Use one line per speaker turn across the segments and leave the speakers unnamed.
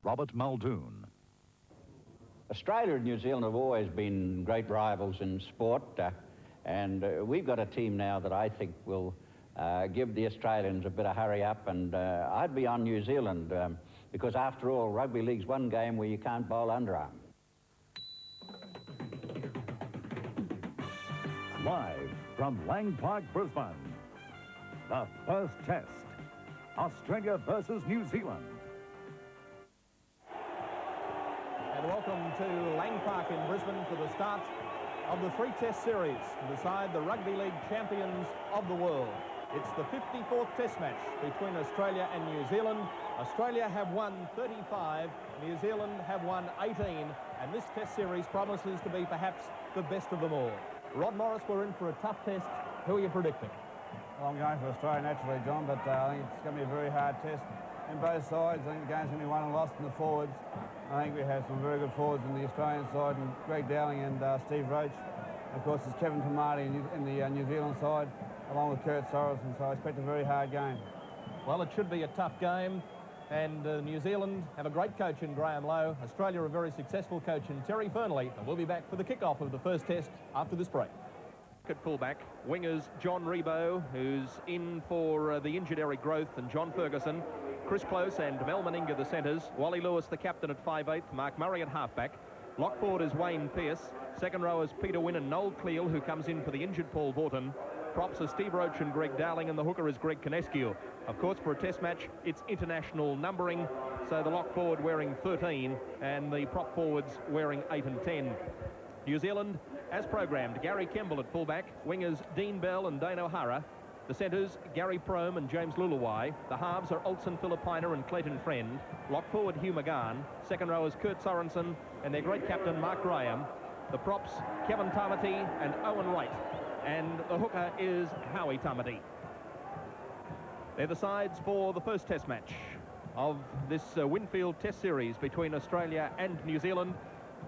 Robert Muldoon.
Australia and New Zealand have always been great rivals in sport, and we've got a team now that I think will give the Australians a bit of hurry up, and I'd be on New Zealand because after all, rugby league's one game where you can't bowl underarm.
Live from Lang Park, Brisbane, the first test, Australia versus New Zealand.
And welcome to Lang Park in Brisbane for the start of the three-test series to decide the Rugby League champions of the world. It's the 54th test match between Australia and New Zealand. Australia have won 35, New Zealand have won 18, and this test series promises to be perhaps the best of them all. Rod Morris, we're in for a tough test. Who are you predicting?
Well, I'm going for Australia naturally, John, but I think it's going to be a very hard test in both sides. I think the game's going to be won and lost in the forwards. I think we have some very good forwards in the Australian side, and Greg Dowling and Steve Roach. Of course, there's Kevin Tamati in the New Zealand side, along with Kurt Sorensen, so I expect a very hard game.
Well, it should be a tough game, and New Zealand have a great coach in Graham Lowe. Australia a very successful coach in Terry Fernley, and we'll be back for the kick-off of the first test after this break.
At fullback, wingers John Rebo, who's in for the injured Eric Growth, and John Ferguson, Chris Close and Mel Meninga the centres, Wally Lewis the captain at 5/8, Mark Murray at halfback. Lock forward is Wayne Pearce, second row is Peter Wynn and Noel Cleal, who comes in for the injured Paul Vaughton. Props are Steve Roach and Greg Dowling, and the hooker is Greg Kinescu. Of course, for a test match, it's international numbering, so the lock forward wearing 13 and the prop forwards wearing 8 and 10. New Zealand, as programmed, Gary Kemble at fullback, wingers Dean Bell and Dane O'Hara. The centres, Gary Prome and James Luluwai. The halves are Olsen Filipina and Clayton Friend. Lock forward, Hugh McGahn. Second row is Kurt Sorensen and their great captain, Mark Graham. The props, Kevin Tamati and Owen Wright. And the hooker is Howie Tamati. They're the sides for the first test match of this Winfield Test Series between Australia and New Zealand.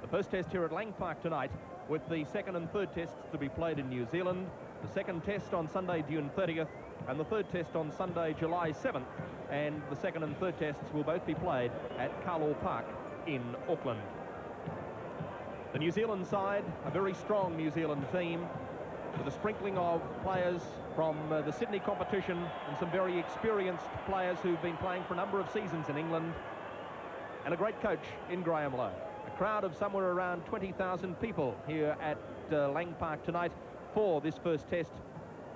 The first test here at Lang Park tonight, with the second and third tests to be played in New Zealand. The second test on Sunday, June 30th, and the third test on Sunday, July 7th. And the second and third tests will both be played at Carlaw Park in Auckland. The New Zealand side, a very strong New Zealand team, with a sprinkling of players from the Sydney competition and some very experienced players who've been playing for a number of seasons in England, and a great coach in Graham Lowe. A crowd of somewhere around 20,000 people here at Lang Park tonight for this first test,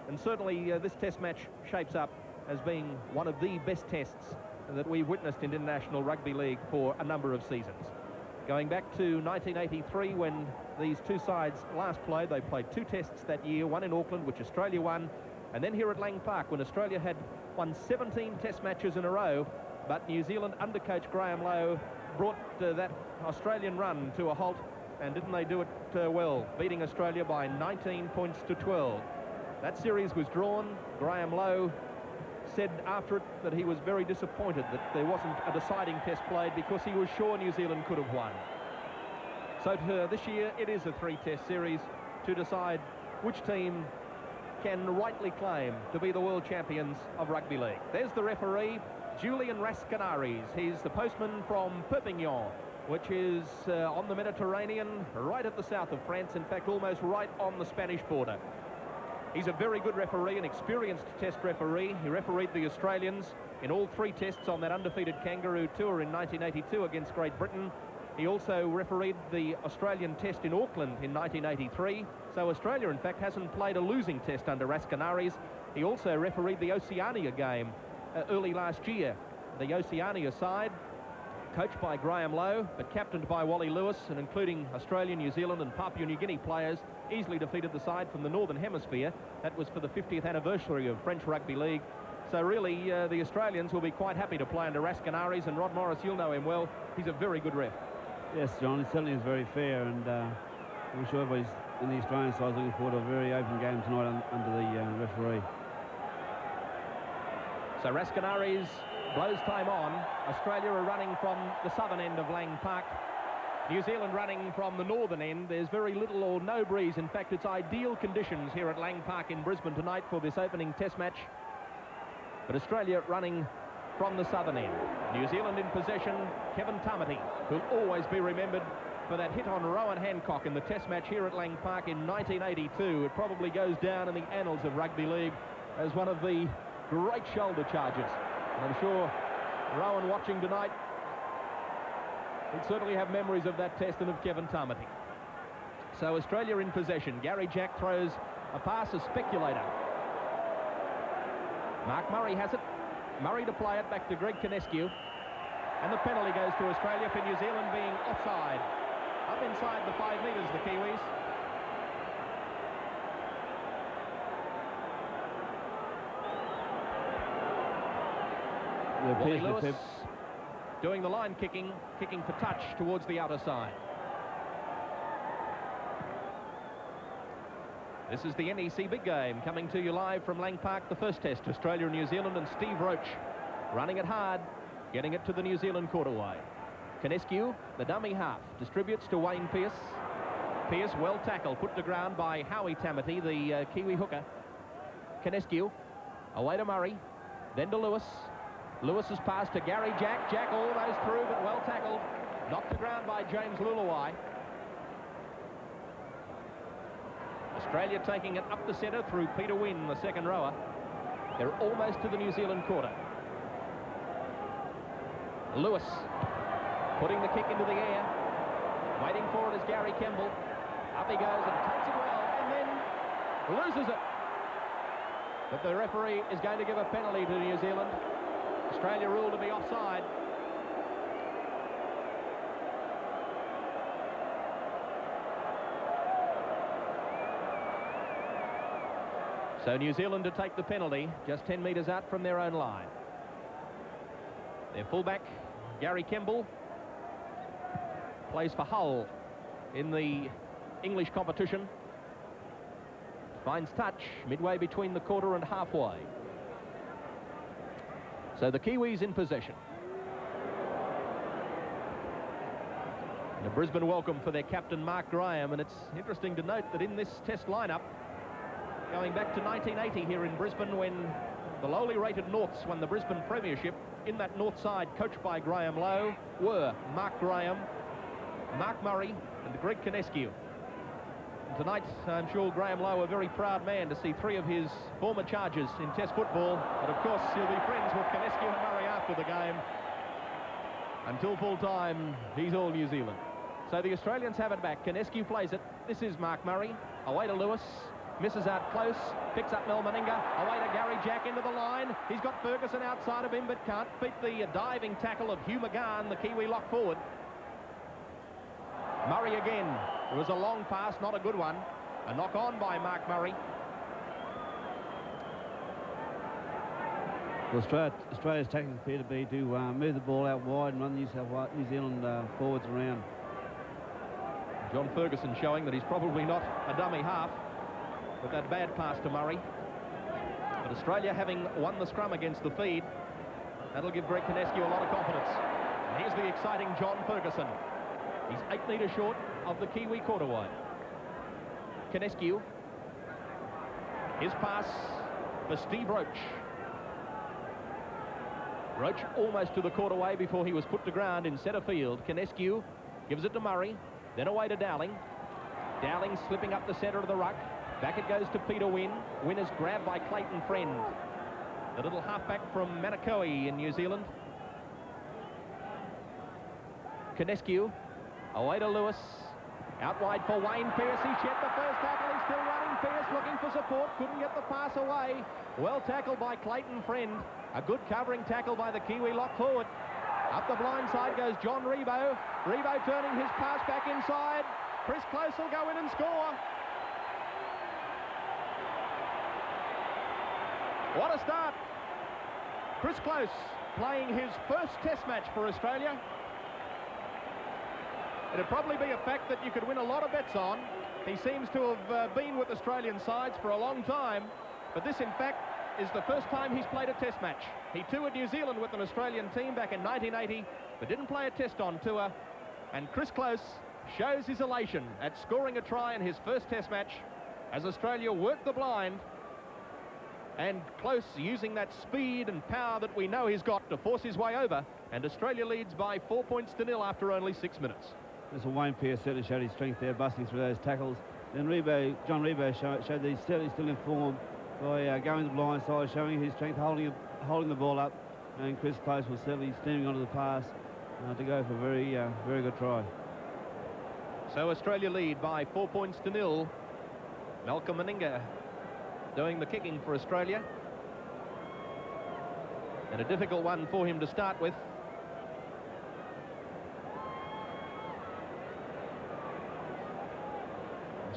and certainly this test match shapes up as being one of the best tests that we've witnessed in international rugby league for a number of seasons. Going back to 1983, when these two sides last played, they played two tests that year, one in Auckland, which Australia won, and then here at Lang Park, when Australia had won 17 test matches in a row, but New Zealand under coach Graham Lowe brought that Australian run to a halt, and didn't they do it well, beating Australia by 19 points to 12. That series was drawn. Graham Lowe said after it that he was very disappointed that there wasn't a deciding test played because he was sure New Zealand could have won. So this year it is a three-test series to decide which team can rightly claim to be the world champions of rugby league. There's the referee, Julian Rascanaris. He's the postman from Perpignan, which is on the Mediterranean, right at the south of France, in fact almost right on the Spanish border. He's a very good referee, an experienced test referee. He refereed the Australians in all three tests on that undefeated Kangaroo tour in 1982 against Great Britain. He also refereed the Australian test in Auckland in 1983. So Australia, in fact, hasn't played a losing test under Rascanaris. He also refereed the Oceania game early last year. The Oceania side, coached by Graham Lowe, but captained by Wally Lewis, and including Australia, New Zealand and Papua New Guinea players, easily defeated the side from the Northern Hemisphere. That was for the 50th anniversary of French Rugby League. So really, the Australians will be quite happy to play under Rascanaris, and Rod Morris, you'll know him well. He's a very good ref.
Yes, John, it certainly is very fair, and I'm sure everybody's in the Australian side is looking forward to a very open game tonight under the referee.
So Rascanaris blows time on. Australia are running from the southern end of Lang Park. New Zealand running from the northern end. There's very little or no breeze. In fact, it's ideal conditions here at Lang Park in Brisbane tonight for this opening test match. But Australia running from the southern end. New Zealand in possession, Kevin Tamati, who'll always be remembered for that hit on Rowan Hancock in the test match here at Lang Park in 1982. It probably goes down in the annals of rugby league as one of the great shoulder charges. And I'm sure Rowan watching tonight, he'd certainly have memories of that test and of Kevin Tamati. So Australia in possession. Gary Jack throws a pass as speculator. Mark Murray has it. Murray to play it back to Greg Kinescu. And the penalty goes to Australia for New Zealand being offside. Up inside the 5 metres, the Kiwis. Wally Lewis doing the line kicking for touch towards the outer side. This is the NEC Big Game coming to you live from Lang Park, the first test, Australia and New Zealand, and Steve Roach running it hard, getting it to the New Zealand quarterway. Kinescu, the dummy half, distributes to Wayne Pearce. Pearce, well tackled, put to ground by Howie Tamati, the Kiwi hooker. Kinescu, away to Murray, then to Lewis. Lewis's pass to Gary Jack. Jack almost through, but well tackled. Knocked to ground by James Luluwai. Australia taking it up the centre through Peter Wynn, the second rower. They're almost to the New Zealand quarter. Lewis putting the kick into the air. Waiting for it is Gary Kemble. Up he goes and takes it well and then loses it. But the referee is going to give a penalty to New Zealand. Australia ruled to be offside. So New Zealand to take the penalty, just 10 metres out from their own line. Their fullback, Gary Kemble, plays for Hull in the English competition. Finds touch midway between the quarter and halfway. So the Kiwis in possession. And a Brisbane welcome for their captain, Mark Graham. And it's interesting to note that in this test lineup, going back to 1980 here in Brisbane, when the lowly rated Norths won the Brisbane Premiership, in that North side, coached by Graham Lowe, were Mark Graham, Mark Murray and Greg Kinescu. And tonight, I'm sure Graham Lowe, a very proud man to see 3 of his former charges in Test football. But of course, he'll be friends with Kinescu and Murray after the game. Until full time, he's all New Zealand. So the Australians have it back. Kinescu plays it. This is Mark Murray. Away to Lewis. Misses out close, picks up Mel Meninga, away to Gary Jack into the line. He's got Ferguson outside of him, but can't beat the diving tackle of Hugh McGahn, the Kiwi lock forward. Murray again. It was a long pass, not a good one. A knock on by Mark Murray.
Well, Australia's tactics appear to be to move the ball out wide and run New Zealand forwards around.
John Ferguson showing that he's probably not a dummy half with that bad pass to Murray. But Australia, having won the scrum against the feed, that'll give Greg Kinescu a lot of confidence. And here's the exciting John Ferguson. He's 8 metres short of the Kiwi quarterway. Kinescu. His pass for Steve Roach. Roach almost to the quarterway before he was put to ground in centre field. Kinescu gives it to Murray, then away to Dowling. Dowling slipping up the centre of the ruck. Back it goes to Peter Wynn. Wynn is grabbed by Clayton Friend, the little halfback from Manukau in New Zealand. Kinescu, away to Lewis. Out wide for Wayne Pearce. He checked the first tackle. He's still running. Pearce looking for support. Couldn't get the pass away. Well tackled by Clayton Friend. A good covering tackle by the Kiwi lock forward. Up the blind side goes John Rebo. Rebo turning his pass back inside. Chris Close will go in and score. What a start. Chris Close playing his first test match for Australia. It'd probably be a fact that you could win a lot of bets on. He seems to have been with Australian sides for a long time, but this in fact is the first time he's played a test match. He toured New Zealand with an Australian team back in 1980, but didn't play a test on tour. And Chris Close shows his elation at scoring a try in his first test match as Australia worked the blind And Close using that speed and power that we know he's got to force his way over. And Australia leads by 4 points to nil after only 6 minutes.
This is Wayne Pearce certainly showed his strength there, busting through those tackles. Then John Rebo showed that he's certainly still in form by going to the blind side, showing his strength, holding the ball up. And Chris Close was certainly steaming onto the pass to go for a very good try.
So Australia lead by 4 points to nil. Malcolm Meninga doing the kicking for Australia. And a difficult one for him to start with.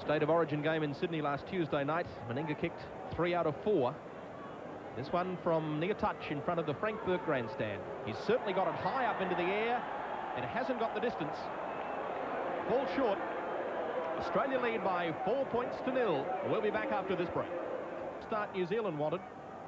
State of Origin game in Sydney last Tuesday night. Meninga kicked 3 out of 4. This one from near touch in front of the Frankfurt grandstand. He's certainly got it high up into the air. It hasn't got the distance. Ball short. Australia lead by 4 points to nil. We'll be back after this break. Start New Zealand wanted,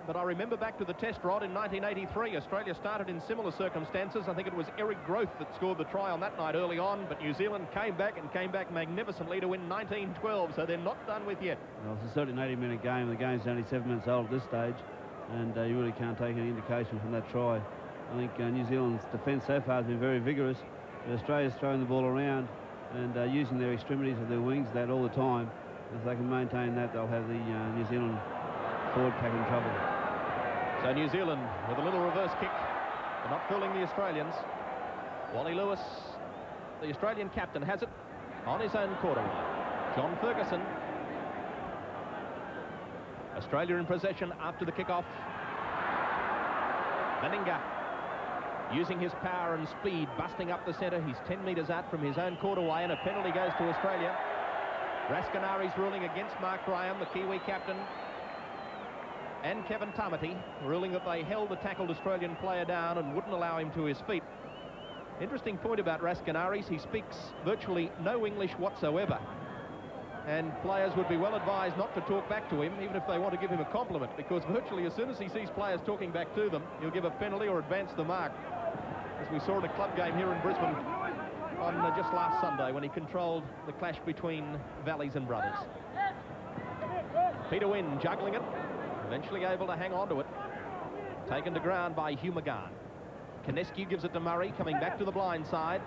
but I remember back to the test rod in 1983. Australia started in similar circumstances. I think it was Eric Groth that scored the try on that night early on, but New Zealand came back magnificently to win 1912, so they're not done with yet.
Well, it's certainly an 80-minute game. The game's only 7 minutes old at this stage, and you really can't take any indication from that try. I think New Zealand's defence so far has been very vigorous, but Australia's throwing the ball around and using their extremities of their wings that all the time. If they can maintain that, they'll have the New Zealand forward pack in trouble.
So New Zealand with a little reverse kick, but not fooling the Australians. Wally Lewis, the Australian captain, has it on his own quarter line. John Ferguson. Australia in possession after the kick-off. Meninga using his power and speed, busting up the centre. He's 10 metres out from his own quarter way, and a penalty goes to Australia. Rascanari's ruling against Mark Graham, the Kiwi captain, and Kevin Tamati, ruling that they held the tackled Australian player down and wouldn't allow him to his feet. Interesting point about Rascanari's, he speaks virtually no English whatsoever. And players would be well advised not to talk back to him, even if they want to give him a compliment, because virtually as soon as he sees players talking back to them, he'll give a penalty or advance the mark. As we saw in a club game here in Brisbane on just last Sunday when he controlled the clash between Valleys and Brothers. Peter Wynn juggling it, eventually able to hang on to it. Taken to ground by Hugh McGahn. Kinescu gives it to Murray, coming back to the blind side.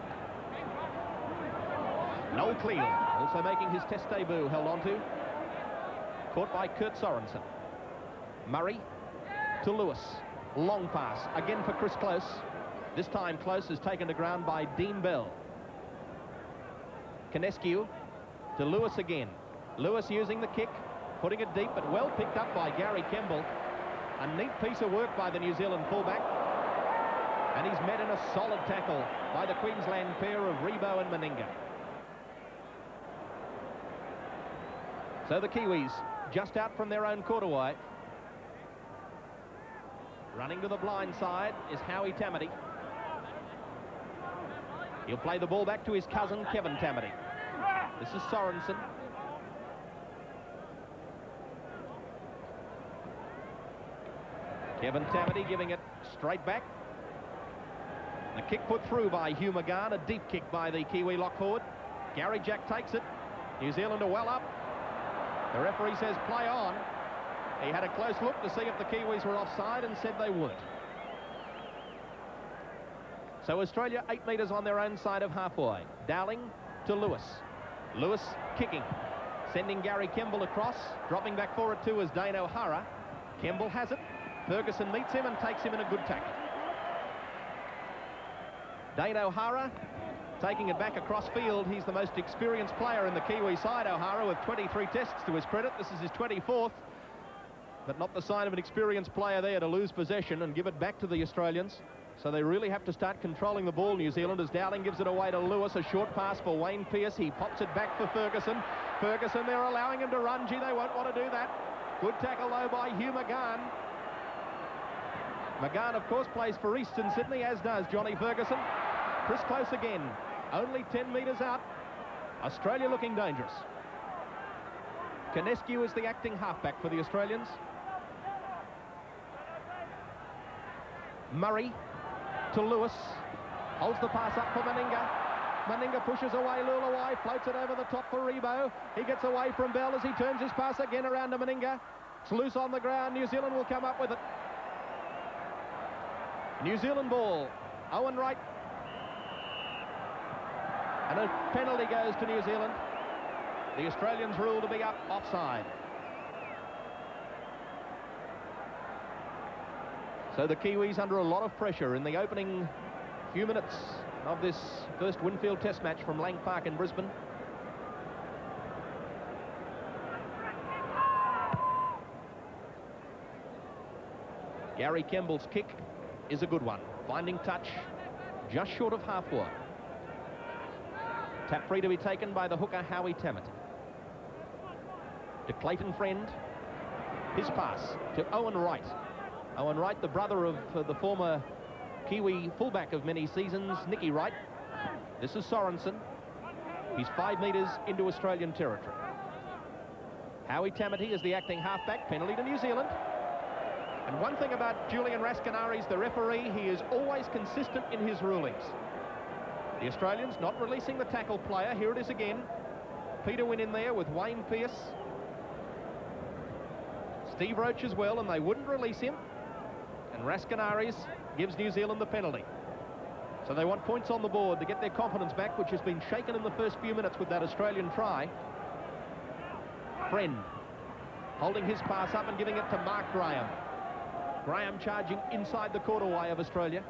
Noel Cleal, also making his test debut, held onto. Caught by Kurt Sorensen. Murray to Lewis. Long pass, again for Chris Close. This time Close is taken to ground by Dean Bell. Kinescu to Lewis again. Lewis using the kick, putting it deep, but well picked up by Gary Kemble. A neat piece of work by the New Zealand fullback. And he's met in a solid tackle by the Queensland pair of Rebo and Meninga. So the Kiwis just out from their own quarterway. Running to the blind side is Howie Tamati. He'll play the ball back to his cousin, Kevin Tamati. This is Sorensen. Kevin Tamati giving it straight back. The kick put through by Hugh McGahn, a deep kick by the Kiwi lock forward. Gary Jack takes it. New Zealand are well up. The referee says play on. He had a close look to see if the Kiwis were offside and said they weren't. So Australia 8 metres on their own side of halfway. Dowling to Lewis. Lewis kicking, sending Gary Kemble across. Dropping back for it too is Dane O'Hara. Kemble has it. Ferguson meets him and takes him in a good tackle. Dane O'Hara taking it back across field. He's the most experienced player in the Kiwi side, O'Hara, with 23 tests to his credit. This is his 24th. But not the sign of an experienced player there to lose possession and give it back to the Australians. So they really have to start controlling the ball, New Zealand, as Dowling gives it away to Lewis. A short pass for Wayne Pearce. He pops it back for Ferguson. Ferguson, they're allowing him to run. Gee, they won't want to do that. Good tackle, though, by Hugh McGahn. McGahn, of course, plays for Eastern Sydney, as does Johnny Ferguson. Chris Close again. Only 10 metres out. Australia looking dangerous. Kinescu is the acting halfback for the Australians. Murray to Lewis. Holds the pass up for Meninga. Meninga pushes away Lulawai, floats it over the top for Rebo. He gets away from Bell as he turns his pass again around to Meninga. It's loose on the ground. New Zealand will come up with it. New Zealand ball. Owen Wright. And a penalty goes to New Zealand. The Australians ruled to be up offside. So the Kiwis under a lot of pressure in the opening few minutes of this first Winfield Test match from Lang Park in Brisbane. Gary Kemble's kick is a good one. Finding touch just short of half-wide. Tap free to be taken by the hooker Howie Tammet. To Clayton Friend. His pass to Owen Wright. Owen Wright, the brother of the former Kiwi fullback of many seasons, Nicky Wright. This is Sorensen. He's 5 metres into Australian territory. Howie Tamati is the acting halfback. Penalty to New Zealand. And one thing about Julian Rascanaris, the referee, he is always consistent in his rulings. The Australians not releasing the tackle player. Here it is again. Peter Wynn in there with Wayne Pearce. Steve Roach as well, and they wouldn't release him. And Rascanaris gives New Zealand the penalty. So they want points on the board to get their confidence back, which has been shaken in the first few minutes with that Australian try. Friend holding his pass up and giving it to Mark Graham. Graham charging inside the quarterway of Australia.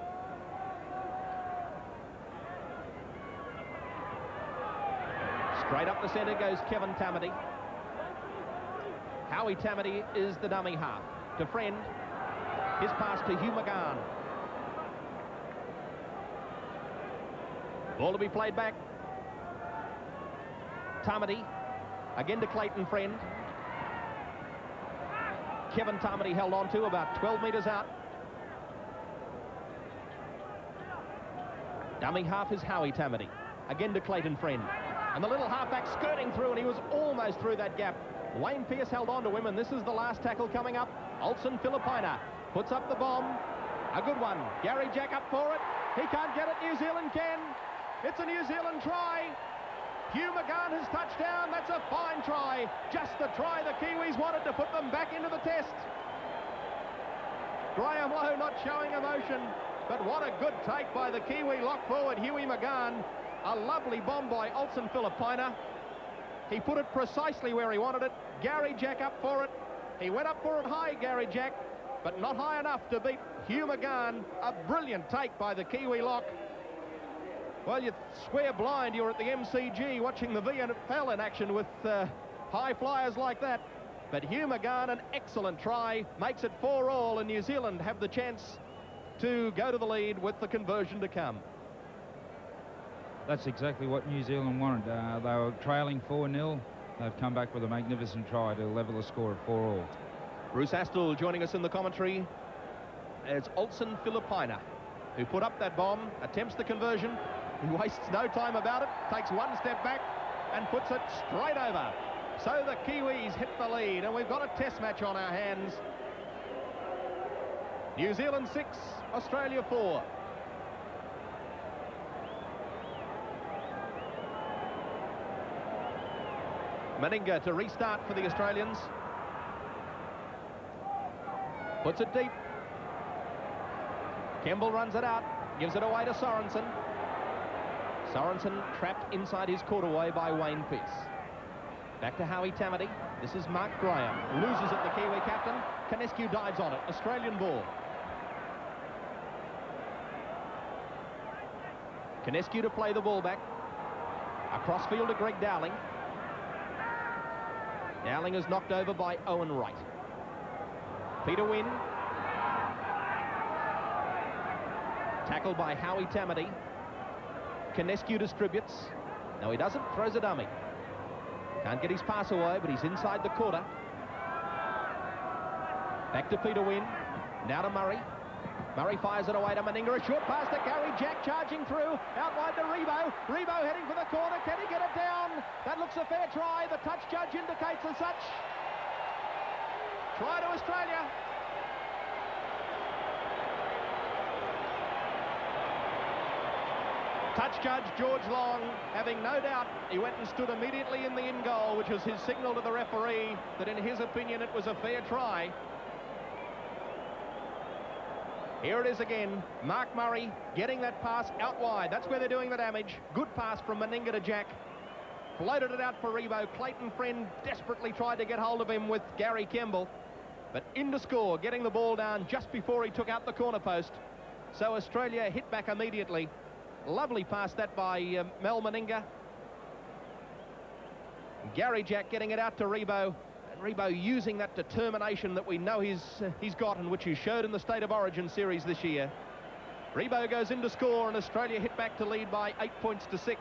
Straight up the centre goes Kevin Tamati. Howie Tamati is the dummy half. To Friend. His pass to Hugh McGahn. Ball to be played back. Tamati. Again to Clayton Friend. Kevin Tamati held on to about 12 metres out. Dummy half is Howie Tamati. Again to Clayton Friend. And the little halfback skirting through, and he was almost through that gap. Wayne Pearce held on to him, and this is the last tackle coming up. Olsen Filipina puts up the bomb. A good one. Gary Jack up for it. He can't get it. New Zealand can. It's a New Zealand try. Hugh McGahn has touched down. That's a fine try. Just the try the Kiwis wanted to put them back into the test. Graham Lowe not showing emotion, but what a good take by the Kiwi lock forward, Hughie McGahn. A lovely bomb by Olsen Filipina. He put it precisely where he wanted it. Gary Jack up for it. He went up for it high, Gary Jack, but not high enough to beat Hugh McGahn. A brilliant take by the Kiwi lock. Well, you swear blind you're at the MCG watching the VFL in action with high flyers like that. But Hugh McGahn, an excellent try, makes it 4-all, and New Zealand have the chance to go to the lead with the conversion to come.
That's exactly what New Zealand wanted. They were trailing 4-0. They've come back with a magnificent try to level the score at 4-all.
Bruce Astle joining us in the commentary. It's Olsen Filipina who put up that bomb, attempts the conversion. He wastes no time about it, takes one step back and puts it straight over. So the Kiwis hit the lead, and we've got a test match on our hands. New Zealand 6, Australia 4. Meninga to restart for the Australians. Puts it deep. Kemble runs it out, gives it away to Sorensen. Sorensen trapped inside his quarterway by Wayne Pearce. Back to Howie Tamati. This is Mark Graham. Loses it, the Kiwi captain. Canescu dives on it. Australian ball. Canescu to play the ball back. Across field to Greg Dowling. Dowling is knocked over by Owen Wright. Peter Wynn. Tackled by Howie Tamati. Canescu distributes. No, he doesn't. Throws a dummy. Can't get his pass away, but he's inside the quarter. Back to Peter Wynn. Now to Murray. Murray fires it away to Meninga. A short pass to Gary Jack, charging through. Out wide to Rebo. Rebo heading for the corner. Can he get it down? That looks a fair try. The touch judge indicates as such. Try to Australia. Touch judge George Long, having no doubt, he went and stood immediately in the in goal, which was his signal to the referee that in his opinion it was a fair try. Here it is again, Mark Murray getting that pass out wide. That's where they're doing the damage. Good pass from Meninga to Jack. Floated it out for Rebo. Clayton Friend desperately tried to get hold of him with Gary Kemble. But in to score, getting the ball down just before he took out the corner post. So Australia hit back immediately. Lovely pass that by Mel Meninga. Gary Jack getting it out to Rebo. And Rebo using that determination that we know he's got and which he showed in the State of Origin series this year. Rebo goes in to score and Australia hit back to lead by 8 points to 6.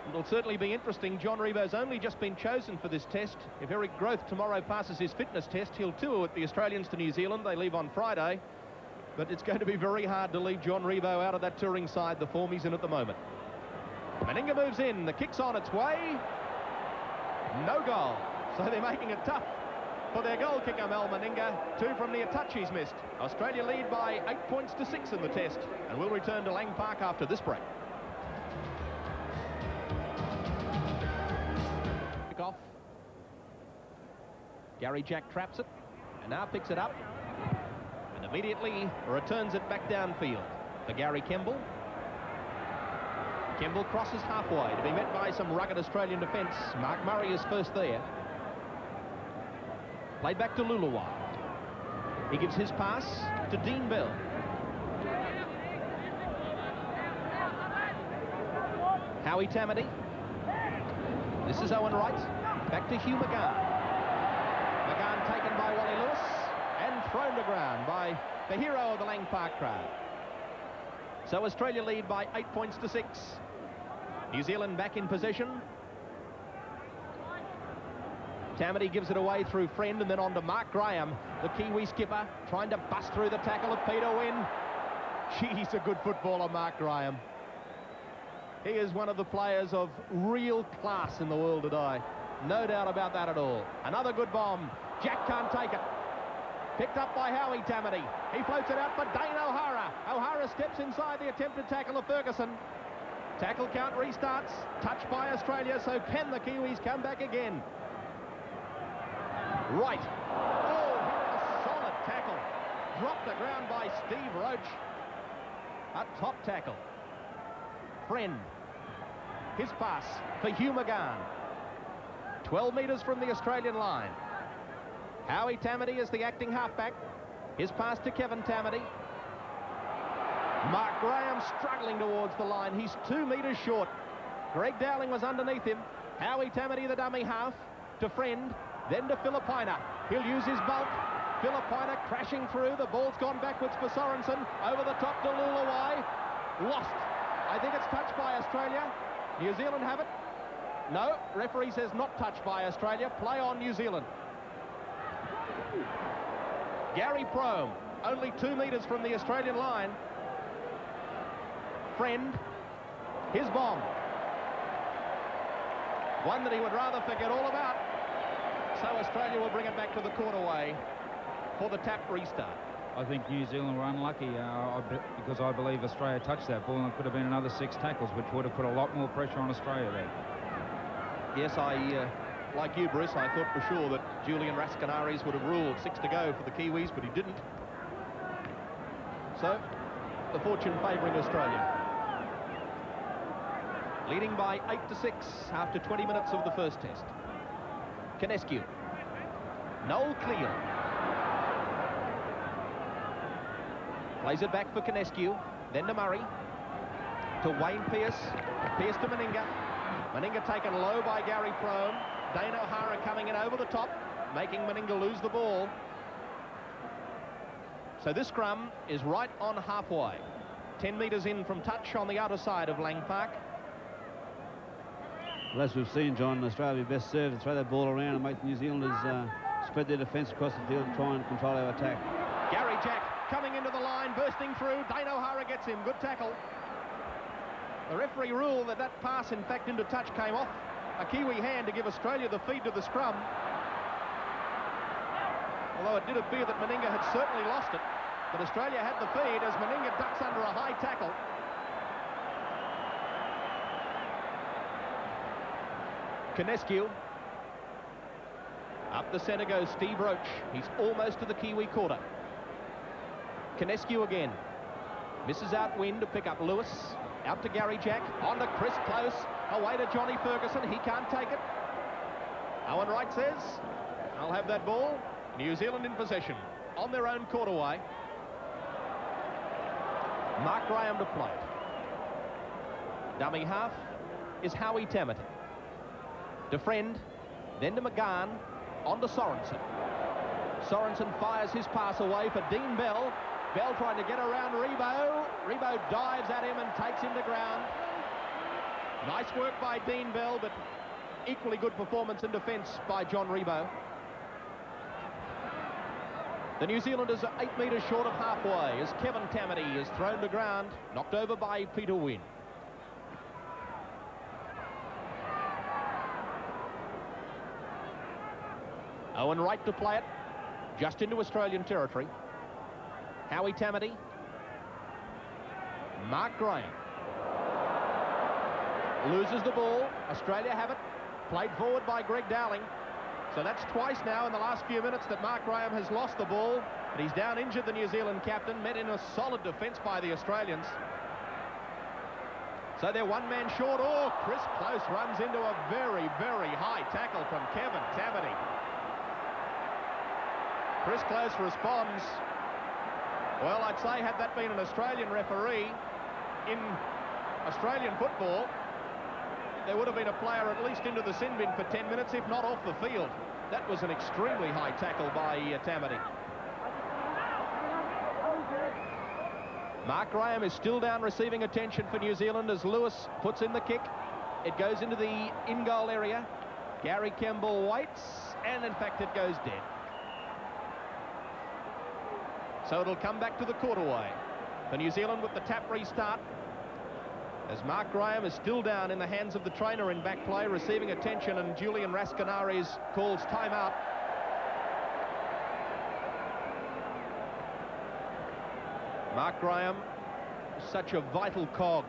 It'll certainly be interesting. John Rebo's only just been chosen for this test. If Eric Groth tomorrow passes his fitness test, he'll tour with the Australians to New Zealand. They leave on Friday. But it's going to be very hard to leave John Rebo out of that touring side, the form he's in at the moment. Meninga moves in. The kick's on its way. No goal. So they're making it tough for their goal kicker, Mel Meninga. 2 from near touch he's missed. Australia lead by 8 points to 6 in the test. And we'll return to Lang Park after this break. Kick off. Gary Jack traps it and now picks it up. And immediately returns it back downfield for Gary Kemble. Kemble crosses halfway to be met by some rugged Australian defence. Mark Murray is first there. Played back to Luluwa. He gives his pass to Dean Bell. Howie Tamady. This is Owen Wright. Back to Hugh McGann. McGann taken by Wally Lewis and thrown to ground by the hero of the Lang Park crowd. So Australia lead by 8 points to 6. New Zealand back in possession. Tamady gives it away through Friend and then on to Mark Graham, the Kiwi skipper, trying to bust through the tackle of Peter Wynn. He's a good footballer, Mark Graham. He is one of the players of real class in the world today. No doubt about that at all. Another good bomb. Jack can't take it. Picked up by Howie Tamady. He floats it out for Dane O'Hara. O'Hara steps inside the attempted tackle of Ferguson. Tackle count restarts. Touched by Australia, so can the Kiwis come back again? Right. Oh, a solid tackle. Dropped to ground by Steve Roach. A top tackle. Friend. His pass for Hugh McGann. 12 metres from the Australian line. Howie Tamady is the acting halfback. His pass to Kevin Tamady. Mark Graham struggling towards the line. He's 2 metres short. Greg Dowling was underneath him. Howie Tamady, the dummy half, to Friend, then to Filipina. He'll use his bulk. Filipina crashing through. The ball's gone backwards for Sorensen. Over the top to Luluwai. Lost. I think it's touched by Australia. New Zealand have it. No, referee says not touched by Australia. Play on New Zealand. Gary Prome, only 2 metres from the Australian line. Friend, his bomb. One that he would rather forget all about. So Australia will bring it back to the cornerway for the tap restart.
I think New Zealand were unlucky because I believe Australia touched that ball and it could have been another 6 tackles, which would have put a lot more pressure on Australia there.
Yes, like you, Bruce, I thought for sure that Julian Rascanaris would have ruled 6 to go for the Kiwis, but he didn't. So, the fortune favouring Australia. Leading by 8 to 6 after 20 minutes of the first test. Canescu. Noel Cleal. Plays it back for Canescu. Then to Murray. To Wayne Pearce. Pearce to Meninga. Meninga taken low by Gary Prome. Dane O'Hara coming in over the top, making Meninga lose the ball. So this scrum is right on halfway. 10 metres in from touch on the outer side of Lang Park.
Well, as we've seen, John, Australia best served to throw that ball around and make the New Zealanders spread their defence across the field and try and control our attack.
Gary Jack coming into the line, bursting through. Dane O'Hara gets him. Good tackle. The referee ruled that pass, in fact, into touch came off a Kiwi hand to give Australia the feed to the scrum. Although it did appear that Meninga had certainly lost it, but Australia had the feed as Meninga ducks under a high tackle. Kinescu. Up the centre goes Steve Roach. He's almost to the Kiwi quarter. Kinescu again. Misses out Wynn to pick up Lewis. Out to Gary Jack. On to Chris Close. Away to Johnny Ferguson. He can't take it. Owen Wright says, I'll have that ball. New Zealand in possession. On their own quarterway. Mark Graham to play it. Dummy half is Howie Tamati. To Friend. Then to McGahn. On to Sorensen. Sorensen fires his pass away for Dean Bell. Bell trying to get around Rebo. Rebo dives at him and takes him to ground. Nice work by Dean Bell, but equally good performance in defence by John Rebo. The New Zealanders are 8 metres short of halfway as Kevin Tamati is thrown to ground, knocked over by Peter Wynn. Owen Wright to play it, just into Australian territory. Howie Tamati. Mark Graham. Loses the ball. Australia have it. Played forward by Greg Dowling. So that's twice now in the last few minutes that Mark Graham has lost the ball. But he's down injured, the New Zealand captain. Met in a solid defence by the Australians. So they're one man short. Oh, Chris Close runs into a very, very high tackle from Kevin Tamati. Chris Close responds. Well, I'd say had that been an Australian referee in Australian football, there would have been a player at least into the sin bin for 10 minutes, if not off the field. That was an extremely high tackle by Tamati. Mark Graham is still down receiving attention for New Zealand as Lewis puts in the kick. It goes into the in-goal area. Gary Kemble waits, and in fact it goes dead. So it'll come back to the quarterway for New Zealand with the tap restart, as Mark Graham is still down in the hands of the trainer in back play, receiving attention, and Julian Rascanares calls timeout. Mark Graham, such a vital cog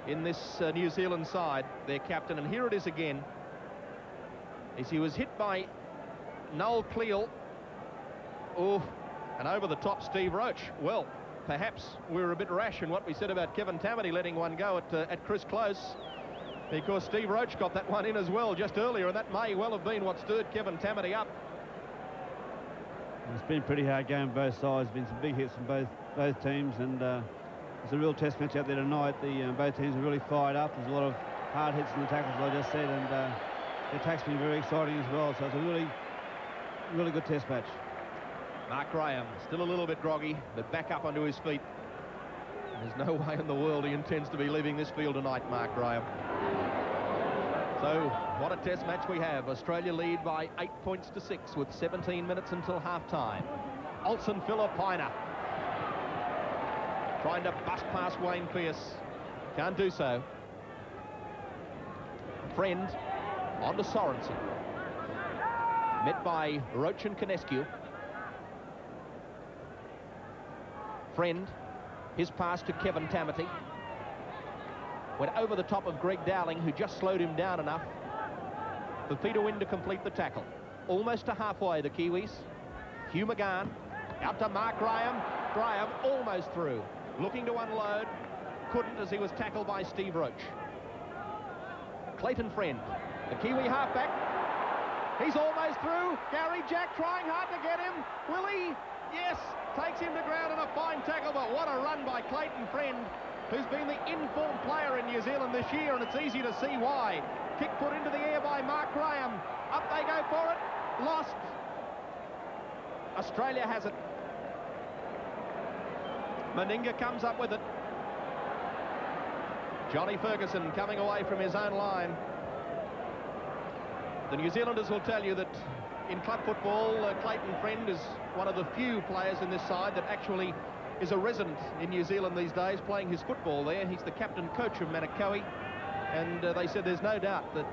in this New Zealand side, their captain, and here it is again, as he was hit by Noel Cleal. Oh, and over the top Steve Roach. Well, perhaps we were a bit rash in what we said about Kevin Tamati letting one go at Chris Close, because Steve Roach got that one in as well just earlier, and that may well have been what stirred Kevin Tamati up.
It's been a pretty hard game on both sides. Been some big hits from both teams, and it's a real test match out there tonight. Both teams are really fired up. There's a lot of hard hits in the tackles, as I just said, and the attack's been very exciting as well. So it's a really, really good test match.
Mark Graham, still a little bit groggy, but back up onto his feet. There's no way in the world he intends to be leaving this field tonight, Mark Graham. So, what a test match we have. Australia lead by 8 points to 6 with 17 minutes until half-time. Olsen Filipina trying to bust past Wayne Pearce. Can't do so. Friend on to Sorensen. Met by Roach and Kinescu. Friend, his pass to Kevin Tamati. Went over the top of Greg Dowling, who just slowed him down enough for Peter Wynn to complete the tackle. Almost to halfway, the Kiwis. Hugh McGahn, out to Mark Graham. Graham almost through. Looking to unload. Couldn't, as he was tackled by Steve Roach. Clayton Friend, the Kiwi halfback. He's almost through. Gary Jack trying hard to get him. Will he? Yes. Takes him to ground in a fine tackle, but what a run by Clayton Friend, who's been the informed player in New Zealand this year, and it's easy to see why. Kick put into the air by Mark Graham. Up they go for it. Lost. Australia has it. Meninga comes up with it. Johnny Ferguson coming away from his own line. The New Zealanders will tell you that in club football, Clayton Friend is one of the few players in this side that actually is a resident in New Zealand these days, playing his football there. He's the captain coach of Manukau, and they said there's no doubt that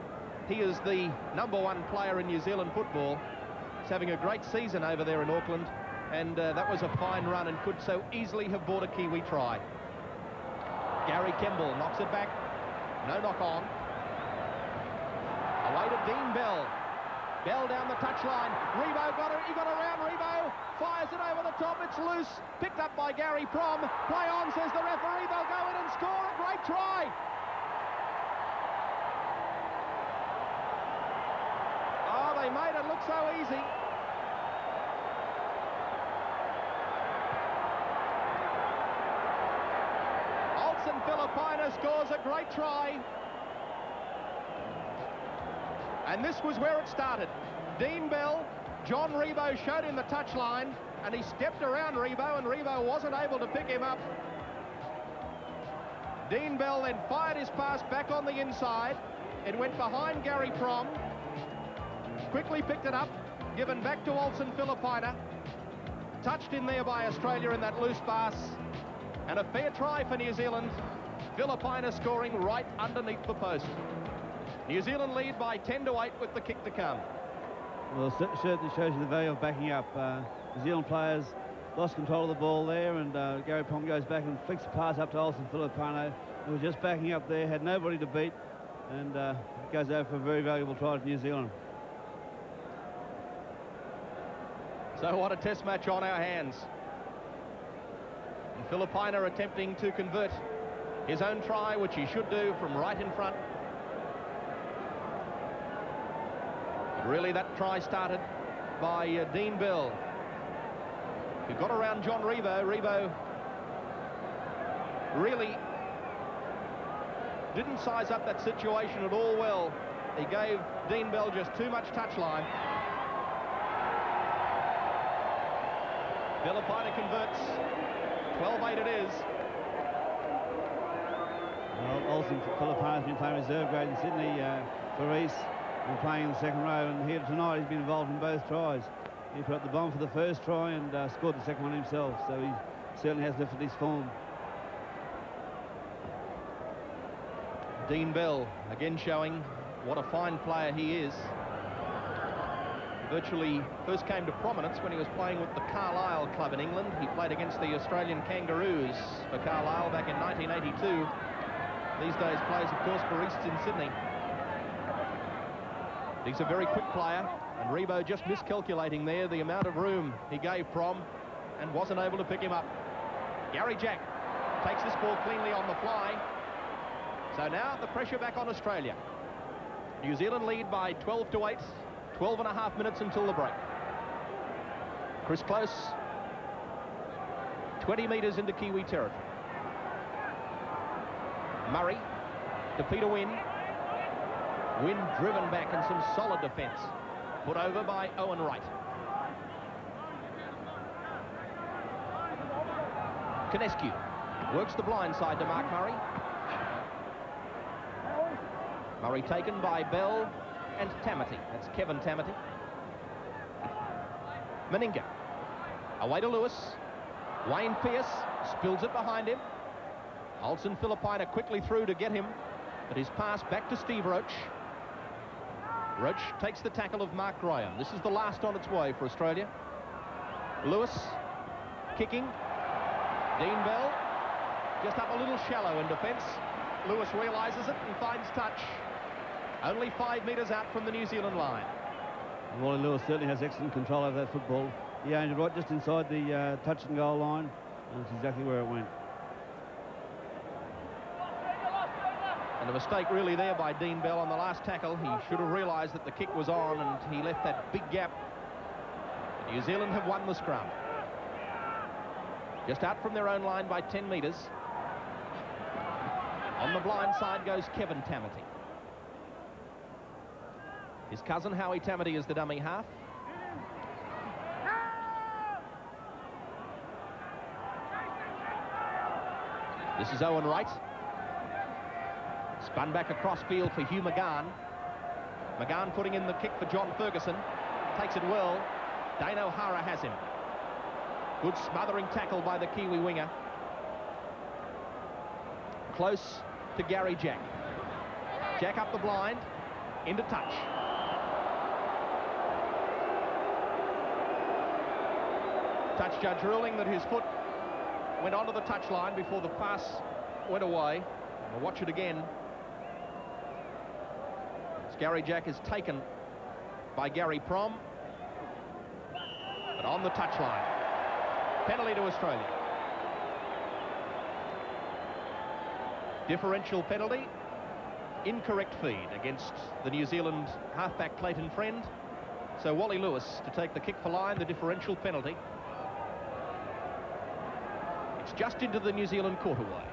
he is the #1 player in New Zealand football. He's having a great season over there in Auckland, and that was a fine run and could so easily have bought a Kiwi try. Gary Kemble knocks it back. No knock on. Away to Dean Bell. Bell down the touchline. Rebo got it. He got around Rebo. Fires it over the top. It's loose. Picked up by Gary Prom. Play on, says the referee. They'll go in and score. A great try. Oh, they made it look so easy. Olsen Filipina scores a great try. And this was where it started. Dean Bell, John Rebo showed him the touchline, and he stepped around Rebo, and Rebo wasn't able to pick him up. Dean Bell then fired his pass back on the inside. It went behind Gary Prom. Quickly picked it up, given back to Olsen Filipina. Touched in there by Australia in that loose pass. And a fair try for New Zealand. Filipina scoring right underneath the post. New Zealand lead by 10-8 with the kick to come.
Well, it certainly shows you the value of backing up. New Zealand players lost control of the ball there, and Gary Pong goes back and flicks the pass up to Olsen Filipino, who was just backing up there, had nobody to beat, and goes over for a very valuable try to New Zealand.
So what a test match on our hands. And Filipina attempting to convert his own try, which he should do from right in front. But really that try started by Dean Bell, who got around John Rebo. Rebo really didn't size up that situation at all well. He gave Dean Bell just too much touchline. Filipina converts. 12-8 it is.
Well, Olsen Filipina's been playing reserve grade in Sydney for East, and playing in the second row, and here tonight he's been involved in both tries. He put up the bomb for the first try and scored the second one himself, so he certainly has lifted his form.
Dean Bell again showing what a fine player he is. Virtually first came to prominence when he was playing with the Carlisle club in England. He played against the Australian Kangaroos for Carlisle back in 1982. These days plays, of course, for East in Sydney. He's a very quick player, and Rebo just miscalculating there the amount of room he gave Prom and wasn't able to pick him up. Gary Jack takes this ball cleanly on the fly. So now the pressure back on Australia. New Zealand lead by 12-8. 12.5 minutes until the break. Chris Close, 20 metres into Kiwi territory. Murray to Peter Wynn. Wynn driven back in some solid defence. Put over by Owen Wright. Konescu works the blind side to Mark Murray. Murray taken by Bell and Tamati. That's Kevin Tamati. Meninga. Away to Lewis. Wayne Pearce spills it behind him. Olsen Filipina quickly through to get him, but his pass back to Steve Roach. Roach takes the tackle of Mark Graham. This is the last on its way for Australia. Lewis kicking. Dean Bell just up a little shallow in defence. Lewis realises it and finds touch. Only 5 metres out from the New Zealand line.
Wally Lewis certainly has excellent control over that football. He aimed it right just inside the touch and goal line, and that's exactly where it went.
And a mistake really there by Dean Bell on the last tackle. He should have realised that the kick was on, and he left that big gap. But New Zealand have won the scrum. Just out from their own line by 10 metres. On the blind side goes Kevin Tamati. His cousin, Howie Tamati, is the dummy half. This is Owen Wright. Spun back across field for Hugh McGahn. McGahn putting in the kick for John Ferguson. Takes it well. Dane O'Hara has him. Good smothering tackle by the Kiwi winger. Close to Gary Jack. Jack up the blind. Into touch. Touch judge ruling that his foot went onto the touchline before the pass went away. We'll watch it again. It's Gary Jack is taken by Gary Prom, but on the touchline. Penalty to Australia. Differential penalty. Incorrect feed against the New Zealand halfback Clayton Friend. So Wally Lewis to take the kick for line, the differential penalty. It's just into the New Zealand quarterway.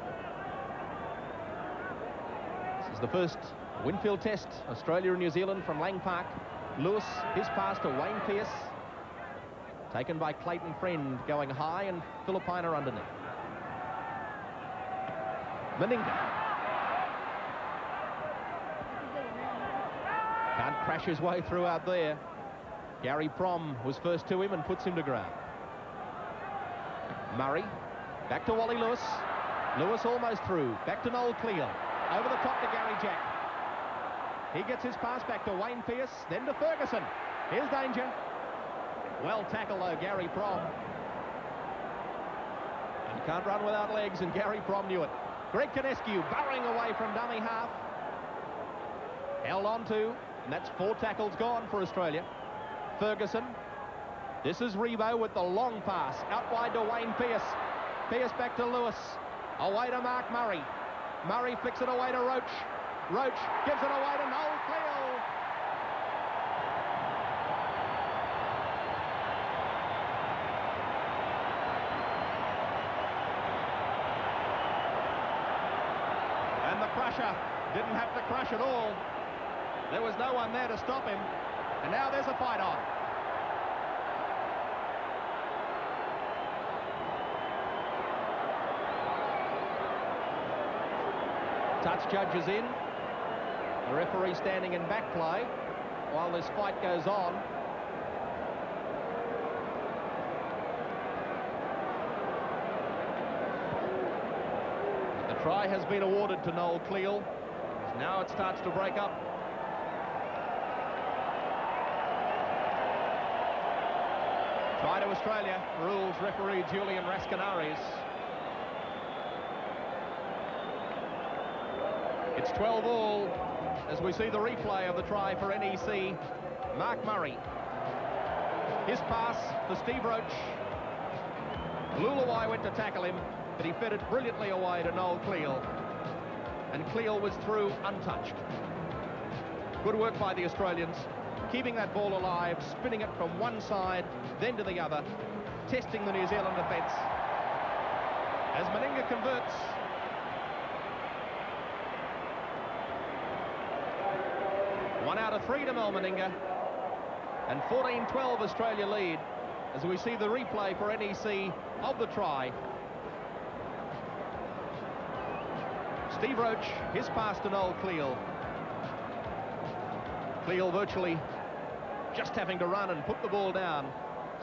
This is the first Winfield Test, Australia and New Zealand from Lang Park. Lewis, his pass to Wayne Pearce. Taken by Clayton Friend, going high, and Filipina underneath. Meninga. Can't crash his way through out there. Gary Prom was first to him and puts him to ground. Murray, back to Wally Lewis. Lewis almost through. Back to Noel Cleal. Over the top to Gary Jack. He gets his pass back to Wayne Pearce, then to Ferguson. Here's danger. Well tackled though, Gary Prom. You can't run without legs, and Gary Prom knew it. Greg Canescu burrowing away from dummy half. Held on to, and that's 4 tackles gone for Australia. Ferguson. This is Rebo with the long pass. Out wide to Wayne Pearce. Pearce back to Lewis. Away to Mark Murray. Murray flicks it away to Roach. Roach gives it away to Noel Cleal. And the crusher didn't have to crush at all. There was no one there to stop him. And now there's a fight on. Touch judge is in. The referee standing in back play while this fight goes on. The try has been awarded to Noel Cleal. Now it starts to break up. Try to Australia, rules referee Julian Rascanaris. It's 12 all as we see the replay of the try for NEC. Mark Murray. His pass for Steve Roach. Lulawai went to tackle him, but he fed it brilliantly away to Noel Cleal. And Cleal was through untouched. Good work by the Australians, keeping that ball alive, spinning it from one side, then to the other, testing the New Zealand defence. As Meninga converts, one out of 3 to Mel Meninga, and 14-12 Australia lead as we see the replay for NEC of the try. Steve Roach, his pass to Noel Cleal. Cleal virtually just having to run and put the ball down.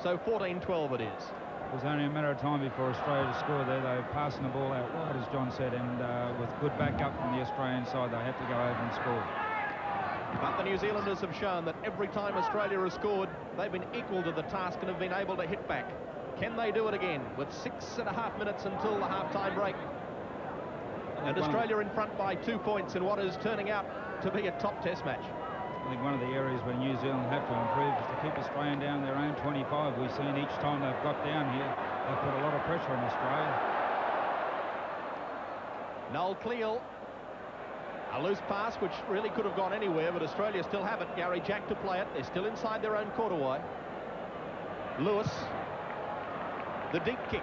So 14-12 it is.
It was only a matter of time before Australia scored there. They were passing the ball out wide, as John said, and with good backup from the Australian side, they had to go over and score.
But the New Zealanders have shown that every time Australia has scored, they've been equal to the task and have been able to hit back. Can they do it again with 6.5 minutes until the half-time break? And Australia in front by 2 points in what is turning out to be a top test match.
I think one of the areas where New Zealand have to improve is to keep Australia down their own 25. We've seen each time they've got down here, they've put a lot of pressure on Australia.
Noel Cleal. A loose pass which really could have gone anywhere, but Australia still have it. Gary Jack to play it. They're still inside their own quarterway. Lewis. The deep kick.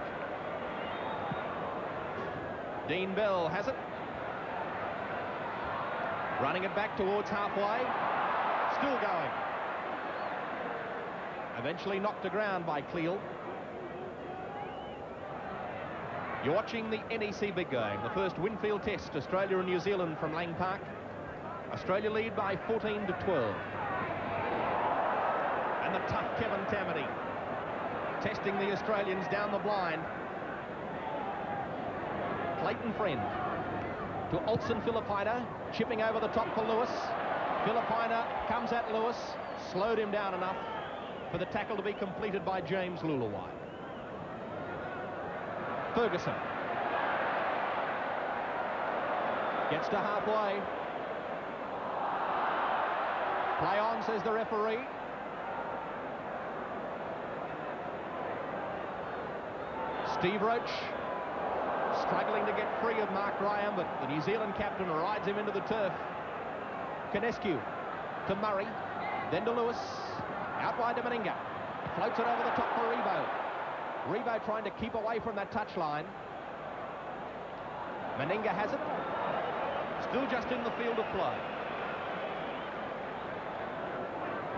Dean Bell has it. Running it back towards halfway. Still going. Eventually knocked to ground by Cleal. You're watching the NEC Big Game, the first Winfield Test, Australia and New Zealand from Lang Park. Australia lead by 14-12. And the tough Kevin Tamati testing the Australians down the blind. Clayton Friend to Olsen Filipina, chipping over the top for Lewis. Filipina comes at Lewis, slowed him down enough for the tackle to be completed by James Lulawai. Ferguson gets to halfway. Play on, says the referee. Steve Roach struggling to get free of Mark Graham, but the New Zealand captain rides him into the turf. Canescu to Murray, then to Lewis, out wide to Meninga. Floats it over the top for Rebo. Rebo trying to keep away from that touchline. Meninga has it. Still just in the field of play.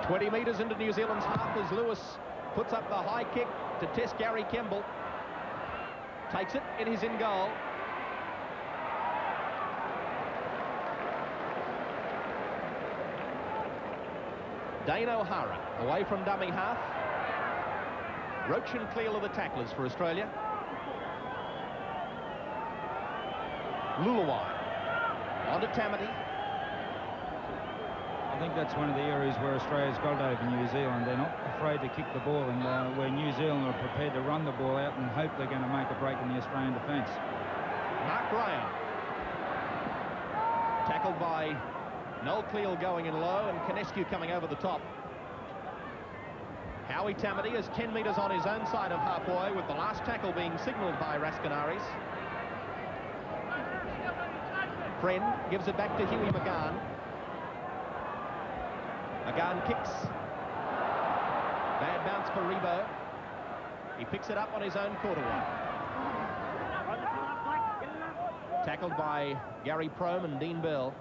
20 metres into New Zealand's half as Lewis puts up the high kick to test Gary Kemble. Takes it, it is in goal. Dane O'Hara away from dummy half. Roach and Cleal are the tacklers for Australia. Luluwai on to Tamati.
I think that's one of the areas where Australia's got over New Zealand. They're not afraid to kick the ball, and where New Zealand are prepared to run the ball out and hope they're going to make a break in the Australian defence.
Mark Graham. Tackled by Noel Cleal going in low and Canescu coming over the top. Howie Tamati is 10 metres on his own side of halfway, with the last tackle being signalled by Raskinaris. Friend gives it back to Huey McGahn. McGahn kicks. Bad bounce for Rebo. He picks it up on his own quarterway. Tackled by Gary Prome and Dean Bell.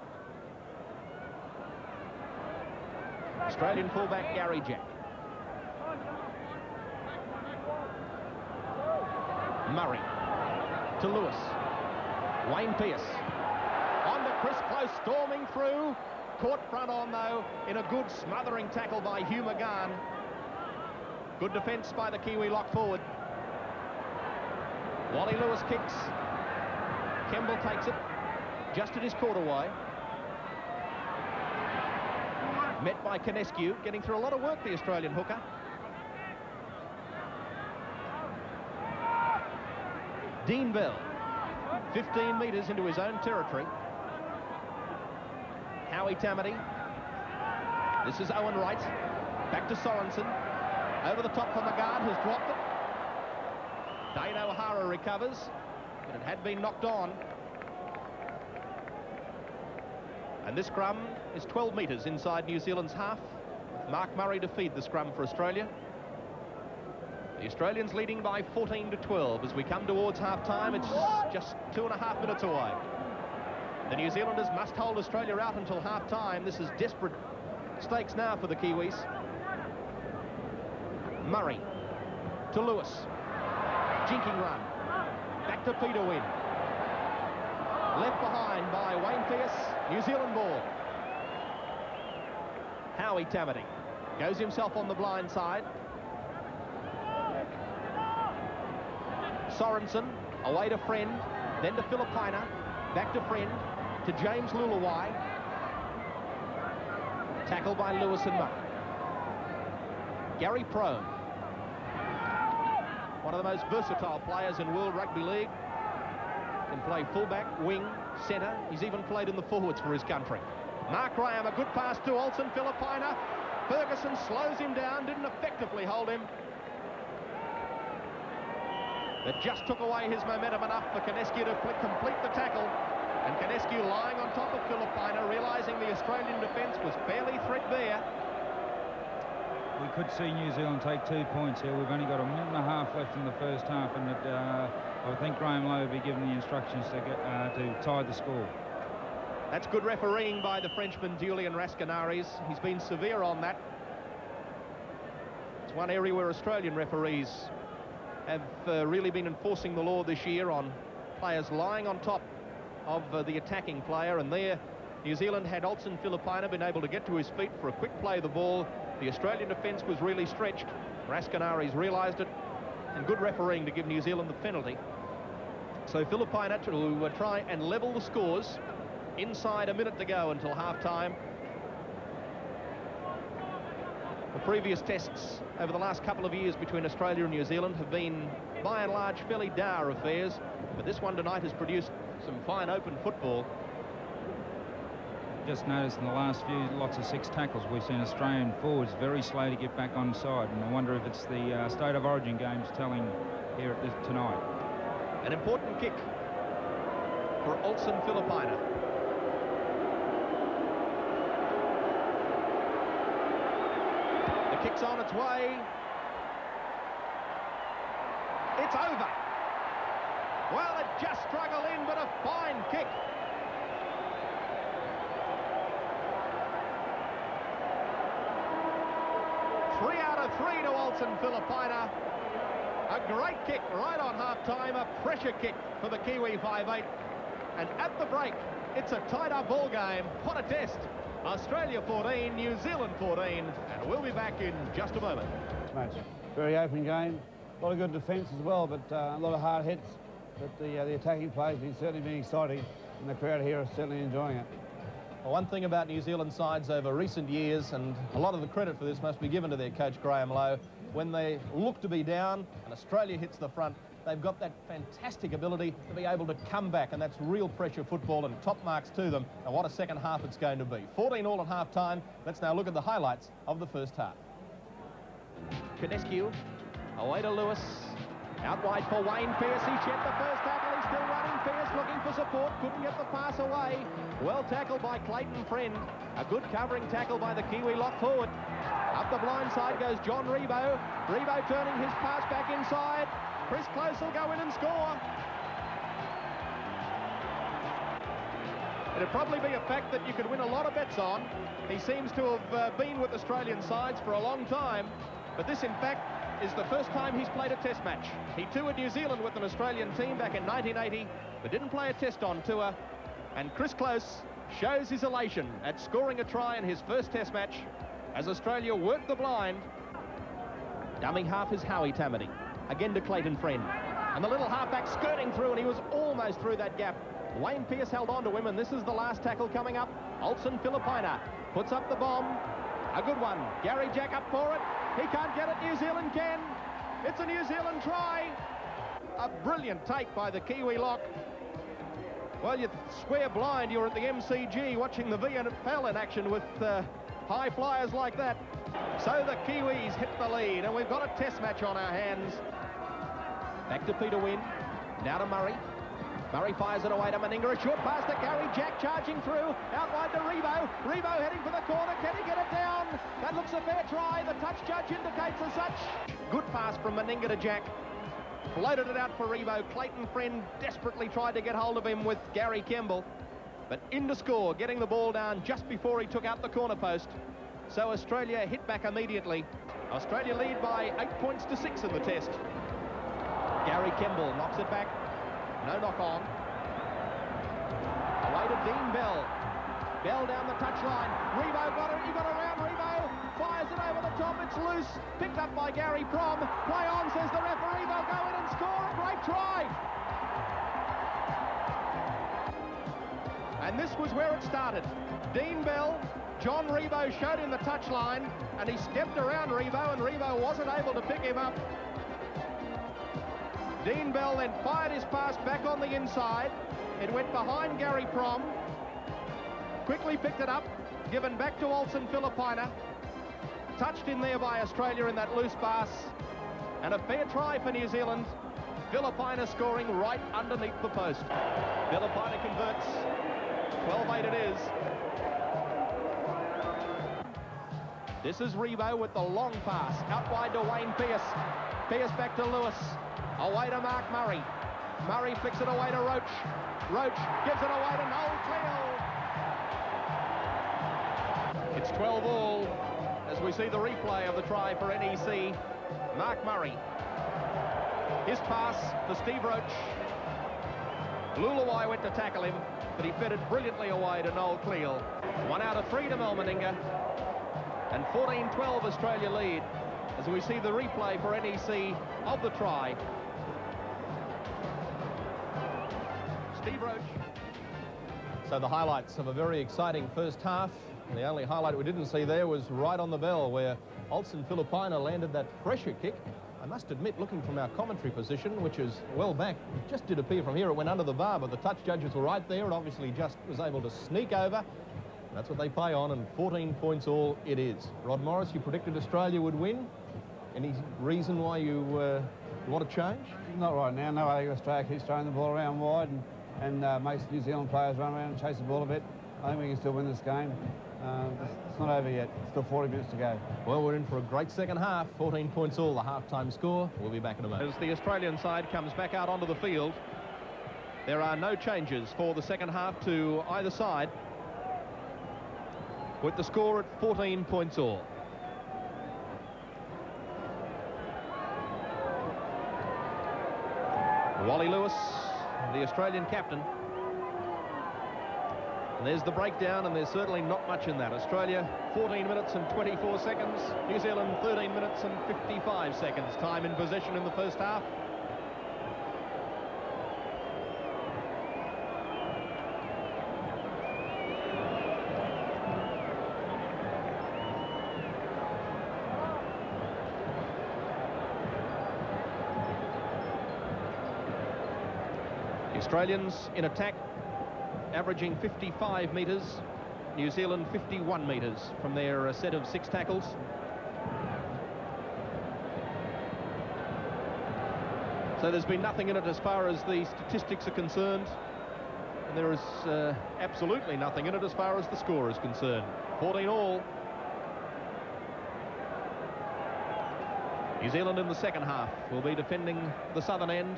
Australian fullback Gary Jack. Murray to Lewis. Wayne Pearce. On to Chris Close, storming through. Caught front on, though, in a good smothering tackle by Hugh McGahn. Good defence by the Kiwi lock forward. Wally Lewis kicks. Kemble takes it just at his quarterway. Met by Canescu, getting through a lot of work, the Australian hooker. Dean Bell, 15 metres into his own territory. Howie Tamati. This is Owen Wright. Back to Sorensen. Over the top for McGahn, who's dropped it. Dane O'Hara recovers, but it had been knocked on. And this scrum is 12 metres inside New Zealand's half, with Mark Murray to feed the scrum for Australia. The Australians leading by 14-12 as we come towards half-time. It's just 2.5 minutes away. The New Zealanders must hold Australia out until half-time. This is desperate stakes now for the Kiwis. Murray to Lewis. Jinking run. Back to Peter Wynn. Left behind by Wayne Pearce. New Zealand ball. Howie Tamati goes himself on the blind side. Sorensen away to Friend, then to Filipina, back to Friend, to James Luluwai. Tackled by Lewis and Murray. Gary Prome, one of the most versatile players in World Rugby League. Can play fullback, wing, centre. He's even played in the forwards for his country. Mark Graham, a good pass to Olsen. Filipina. Ferguson slows him down, didn't effectively hold him. It just took away his momentum enough for Canescu to complete the tackle. And Canescu lying on top of Filipina, realising the Australian defence was fairly threadbare.
We could see New Zealand take 2 points here. We've only got a minute and a half left in the first half, and I think Graham Lowe will be given the instructions to tie the score.
That's good refereeing by the Frenchman Julian Raskinaris. He's been severe on that. It's one area where Australian referees have really been enforcing the law this year on players lying on top of the attacking player, and there New Zealand had Olsen Filipina been able to get to his feet for a quick play of the ball. The Australian defence was really stretched. Raskinaris realised it, and good refereeing to give New Zealand the penalty. So Filipina to try and level the scores inside a minute to go until half-time. The previous tests over the last couple of years between Australia and New Zealand have been, by and large, fairly dour affairs, but this one tonight has produced some fine open football.
just noticed in the last few lots of 6 tackles, we've seen Australian forwards very slow to get back on side, and I wonder if it's the State of Origin games telling here at this tonight.
An important kick for Olsen Filipina. The kick's on its way. It's over. Well, it just struggled in, but a fine kick. Three out of 3 to Olsen Filipina. A great kick right on half-time, a pressure kick for the Kiwi 5'8". And at the break, it's a tied-up ball game. What a test. Australia 14, New Zealand 14, and we'll be back in just a moment.
Match. Very open game. A lot of good defence as well, but a lot of hard hits. But the attacking play has certainly been exciting, and the crowd here are certainly enjoying it.
Well, one thing about New Zealand sides over recent years, and a lot of the credit for this must be given to their coach Graham Lowe, when they look to be down and Australia hits the front, they've got that fantastic ability to be able to come back, and that's real pressure football and top marks to them. And what a second half it's going to be. 14-all at half-time. Let's now look at the highlights of the first half. Kinescu, away to Lewis. Out wide for Wayne Pearce. He checked the first tackle. He's still running. Pearce looking for support. Couldn't get the pass away. Well tackled by Clayton Friend. A good covering tackle by the Kiwi lock forward. Up the blind side goes John Rebo. Rebo turning his pass back inside. Chris Close will go in and score. It'd probably be a fact that you could win a lot of bets on. He seems to have been with Australian sides for a long time, but this in fact is the first time he's played a test match. He toured New Zealand with an Australian team back in 1980, but didn't play a test on tour. And Chris Close shows his elation at scoring a try in his first test match as Australia worked the blind. Dummy half is Howie Tamati. Again to Clayton Friend. And the little halfback skirting through, and he was almost through that gap. Wayne Pearce held on to him, and this is the last tackle coming up. Olsen Filipina puts up the bomb. A good one. Gary Jack up for it. He can't get it. New Zealand can. It's a New Zealand try. A brilliant take by the Kiwi lock. Well, you swear blind you're at the MCG watching the VFL in action with high flyers like that. So the Kiwis hit the lead, and we've got a test match on our hands. Back to Peter Wynn. Now to Murray. Murray fires it away to Meninga. A short pass to Gary Jack charging through. Out wide to Rebo. Rebo heading for the corner. Can he get it down? That looks a fair try. The touch judge indicates as such. Good pass from Meninga to Jack. Floated it out for Rebo. Clayton Friend desperately tried to get hold of him with Gary Kemble. But in to score, getting the ball down just before he took out the corner post. So Australia hit back immediately. Australia lead by 8 points to 6 in the test. Gary Kemble knocks it back. No knock on. Away to Dean Bell. Bell down the touchline. Rebo got it. He got around Rebo. Fires it over the top. It's loose. Picked up by Gary Prom. Play on, says the referee. They'll go in and score. A great try. And this was where it started. Dean Bell, John Rebo showed him the touchline, and he stepped around Rebo, and Rebo wasn't able to pick him up. Dean Bell then fired his pass back on the inside. It went behind Gary Prom. Quickly picked it up, given back to Olsen Filipina. Touched in there by Australia in that loose pass. And a fair try for New Zealand. Filipina scoring right underneath the post. Filipina converts. 12-8 it is. This is Rebo with the long pass. Out wide to Wayne Pearce. Pearce back to Lewis. Away to Mark Murray. Murray flicks it away to Roach. Roach gives it away to Noel Cleo. It's 12-all as we see the replay of the try for NEC. Mark Murray. His pass to Steve Roach. Lulawai went to tackle him, but he fed it brilliantly away to Noel Cleo. 1 out of 3 to Mel Meninga. And 14-12 Australia lead as we see the replay for NEC of the try. Steve Roach. So the highlights of a very exciting first half. The only highlight we didn't see there was right on the bell where Olsen Filipina landed that pressure kick. I must admit, looking from our commentary position, which is well back, it just did appear from here it went under the bar, but the touch judges were right there. It obviously just was able to sneak over.
That's what they play on, and 14 points all it is. Rod Morris, you predicted Australia would win. Any reason why you want to change?
Not right now. No, I think Australia keeps throwing the ball around wide and makes New Zealand players run around and chase the ball a bit. I think we can still win this game. It's not over yet. Still 40 minutes to go.
Well, we're in for a great second half. 14 points all, the half-time score. We'll be back in a moment. As the Australian side comes back out onto the field, there are no changes for the second half to either side, with the score at 14 points all. Wally Lewis, the Australian captain. And there's the breakdown, and there's certainly not much in that. Australia, 14 minutes and 24 seconds. New Zealand, 13 minutes and 55 seconds. Time in possession in the first half. The Australians in attack, averaging 55 metres, New Zealand 51 metres from their set of 6 tackles. So there's been nothing in it as far as the statistics are concerned, and there is absolutely nothing in it as far as the score is concerned. 14 all. New Zealand in the second half will be defending the southern end,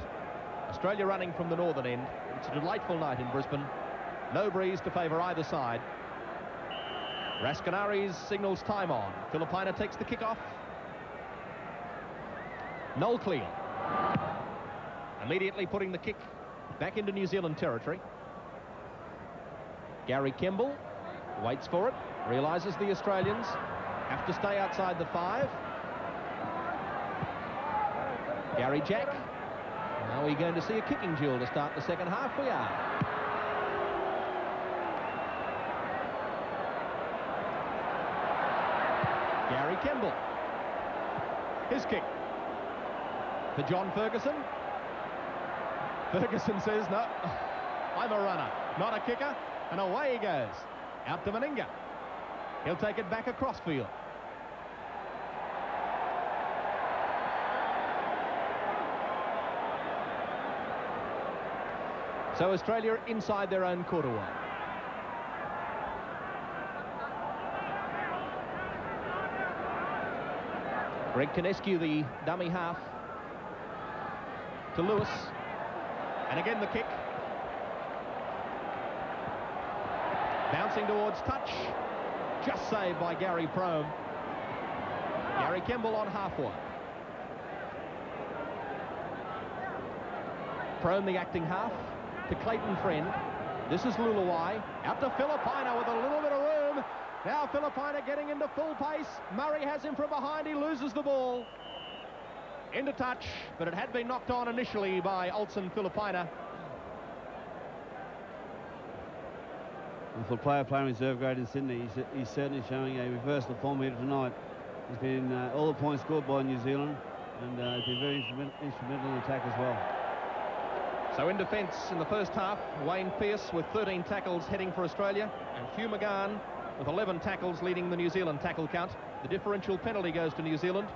Australia running from the northern end. It's a delightful night in Brisbane. No breeze to favour either side. Raskinaris signals time on. Filipina takes the kick off. Noel Cleal immediately putting the kick back into New Zealand territory. Gary Kemble waits for it, realises the Australians have to stay outside the 5. Gary Jack. Now we're going to see a kicking duel to start the second half. We are. Gary Kemble. His kick. To John Ferguson. Ferguson says, no, I'm a runner, not a kicker. And away he goes. Out to Meninga. He'll take it back across field. So Australia inside their own quarter wall. Greg Kinescu, the dummy half, to Lewis. And again the kick. Bouncing towards touch. Just saved by Gary Prome. Gary Kemble on halfway. Prome, the acting half, to Clayton Friend. This is Luluwai. Out to Filipina with a little bit of room. Now Filipina getting into full pace. Murray has him from behind. He loses the ball. Into touch, but it had been knocked on initially by Olsen Filipina.
And for a player playing reserve grade in Sydney, he's certainly showing a reversal form here tonight. He's been all the points scored by New Zealand, and he's been very instrumental in attack as well.
So in defence in the first half, Wayne Pearce with 13 tackles heading for Australia, and Hugh McGahn with 11 tackles leading the New Zealand tackle count. The differential penalty goes to New Zealand.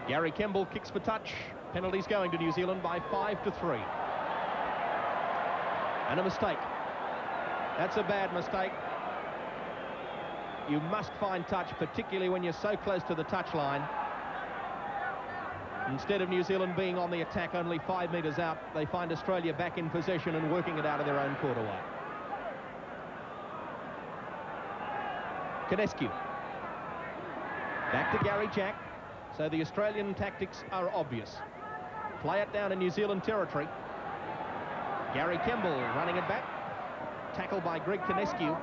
Gary Kemble kicks for touch. Penalties going to New Zealand by 5-3. And a mistake. That's a bad mistake. You must find touch, particularly when you're so close to the touchline. Instead of New Zealand being on the attack only 5 metres out, they find Australia back in possession and working it out of their own quarterway. Kinescu. Back to Gary Jack. So the Australian tactics are obvious. Play it down in New Zealand territory. Gary Kemble running it back. Tackled by Greg Kinescu,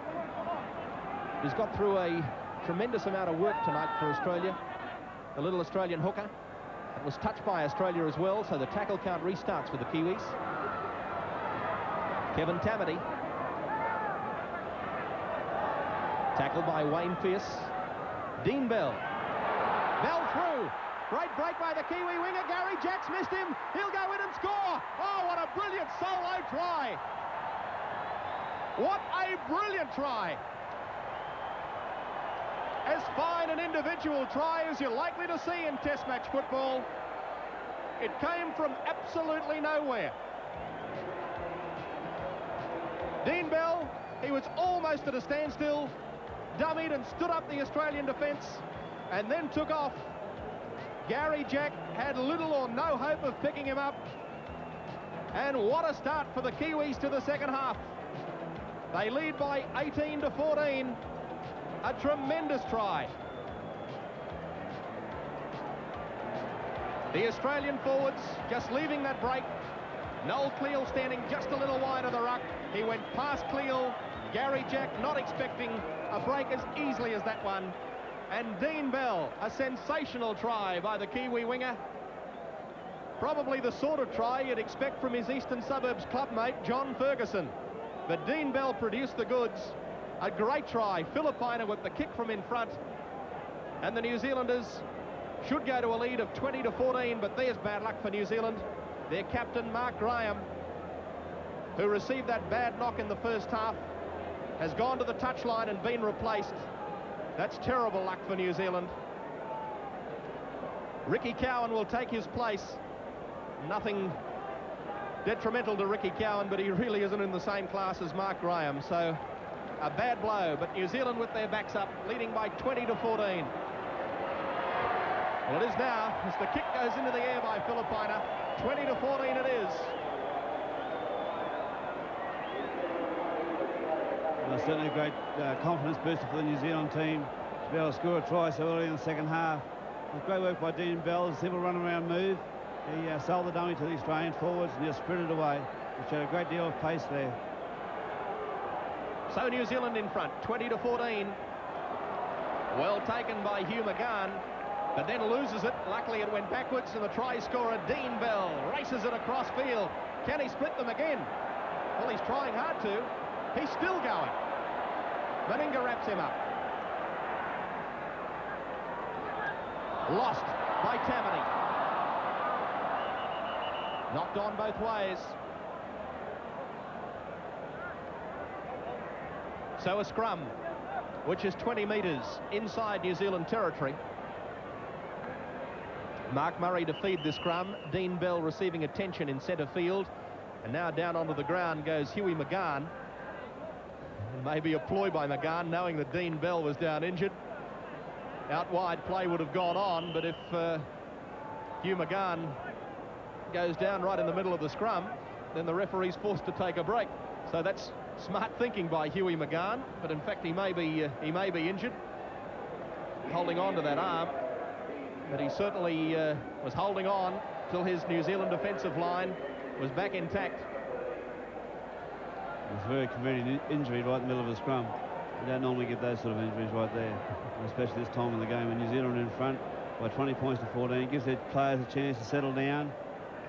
who's got through a tremendous amount of work tonight for Australia. The little Australian hooker. It was touched by Australia as well, so the tackle count restarts for the Kiwis. Kevin Tamati. Tackled by Wayne Pearce. Dean Bell. Bell through. Great break by the Kiwi winger. Gary Jack's missed him. He'll go in and score. Oh, what a brilliant solo try. What a brilliant try. As fine an individual try as you're likely to see in Test match football. It came from absolutely nowhere. Dean Bell, he was almost at a standstill, dummied and stood up the Australian defence, and then took off. Gary Jack had little or no hope of picking him up. And what a start for the Kiwis to the second half. They lead by 18-14. A tremendous try. The Australian forwards just leaving that break. Noel Cleal standing just a little wide of the ruck. He went past Cleal. Gary Jack not expecting a break as easily as that one. And Dean Bell, a sensational try by the Kiwi winger. Probably the sort of try you'd expect from his Eastern Suburbs clubmate, John Ferguson. But Dean Bell produced the goods. A great try. Filipina with the kick from in front. And the New Zealanders should go to a lead of 20-14, but there's bad luck for New Zealand. Their captain, Mark Graham, who received that bad knock in the first half, has gone to the touchline and been replaced. That's terrible luck for New Zealand. Ricky Cowan will take his place. Nothing detrimental to Ricky Cowan, but he really isn't in the same class as Mark Graham, so a bad blow. But New Zealand with their backs up, leading by 20-14. Well, it is now, as the kick goes into the air by Filipina. 20-14 it is.
Well, certainly a great confidence booster for the New Zealand team to be able to score a try so early in the second half. It was great work by Dean Bell, a simple run-around move. He sold the dummy to the Australian forwards and just sprinted away, which had a great deal of pace there.
So New Zealand in front, 20-14. Well taken by Hugh McGahn, but then loses it. Luckily it went backwards, and the try scorer, Dean Bell, races it across field. Can he split them again? Well, he's trying hard to. He's still going. Meninga wraps him up. Lost by Tammany. Knocked on both ways. So a scrum, which is 20 metres inside New Zealand territory. Mark Murray to feed the scrum. Dean Bell receiving attention in centre field. And now down onto the ground goes Huey McGahn. Maybe a ploy by McGahn, knowing that Dean Bell was down injured. Out wide play would have gone on, but if Hugh McGahn goes down right in the middle of the scrum, then the referee's forced to take a break. So that's smart thinking by Huey McGahn, but in fact he may be injured, holding on to that arm. But he certainly was holding on till his New Zealand defensive line was back intact.
It's a very convenient injury right in the middle of the scrum. You don't normally get those sort of injuries right there, especially this time in the game when New Zealand are in front by 20 points to 14. It gives their players a chance to settle down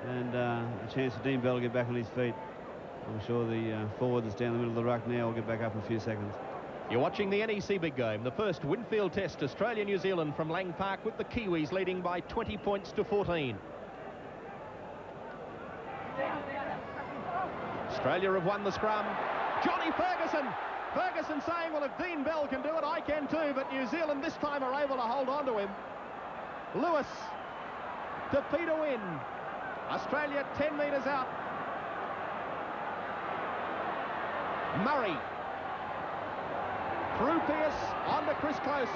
and a chance for Dean Bell to get back on his feet. I'm sure the forward that's down the middle of the ruck now will get back up in a few seconds.
You're watching the NEC Big Game, the first Winfield Test, Australia-New Zealand from Lang Park, with the Kiwis leading by 20 points to 14. Australia have won the scrum. Johnny Ferguson! Ferguson saying, well, if Dean Bell can do it, I can too, but New Zealand this time are able to hold on to him. Lewis to Peter Wynn. Australia 10 metres out. Murray. Through Pearce, on to Chris Close.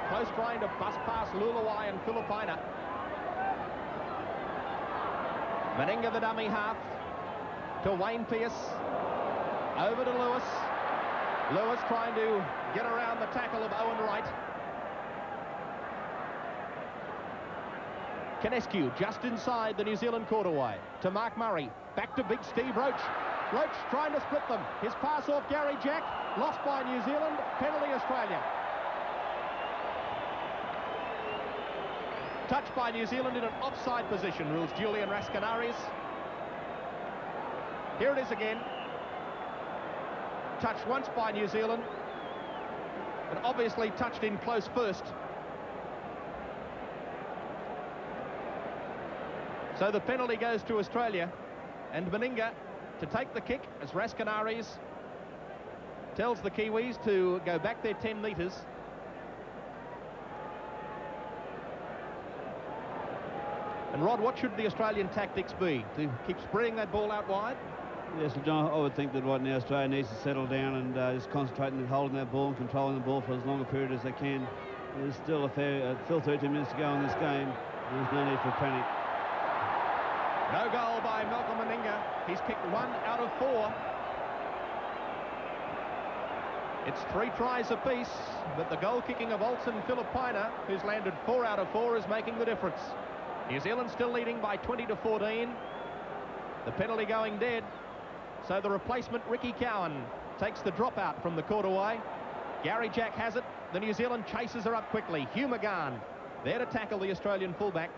Close trying to bust past Lulawai and Filipina. Meninga the dummy half to Wayne Pearce. Over to Lewis. Lewis trying to get around the tackle of Owen Wright. Canescu just inside the New Zealand quarterway to Mark Murray. Back to big Steve Roach. Roach trying to split them. His pass off Gary Jack. Lost by New Zealand. Penalty Australia. Touched by New Zealand in an offside position, rules Julian Rascanaris. Here it is again. Touched once by New Zealand, but obviously touched in close first. So the penalty goes to Australia, and Meninga to take the kick as Rascanaris tells the Kiwis to go back their 10 metres. And Rod, what should the Australian tactics be? To keep spreading that ball out wide?
Yes, well, John, I would think that right now Australia needs to settle down and just concentrate on holding that ball and controlling the ball for as long a period as they can. There's still still 13 minutes to go in this game, and there's no need for panic.
No goal by Malcolm Meninga. He's kicked 1 out of 4. It's 3 tries apiece, but the goal kicking of Olsen Filipina, who's landed 4 out of 4, is making the difference. New Zealand still leading by 20-14. The penalty going dead. So the replacement, Ricky Cowan, takes the drop out from the quarterway. Gary Jack has it. The New Zealand chases her up quickly. Hugh McGahn there to tackle the Australian fullback.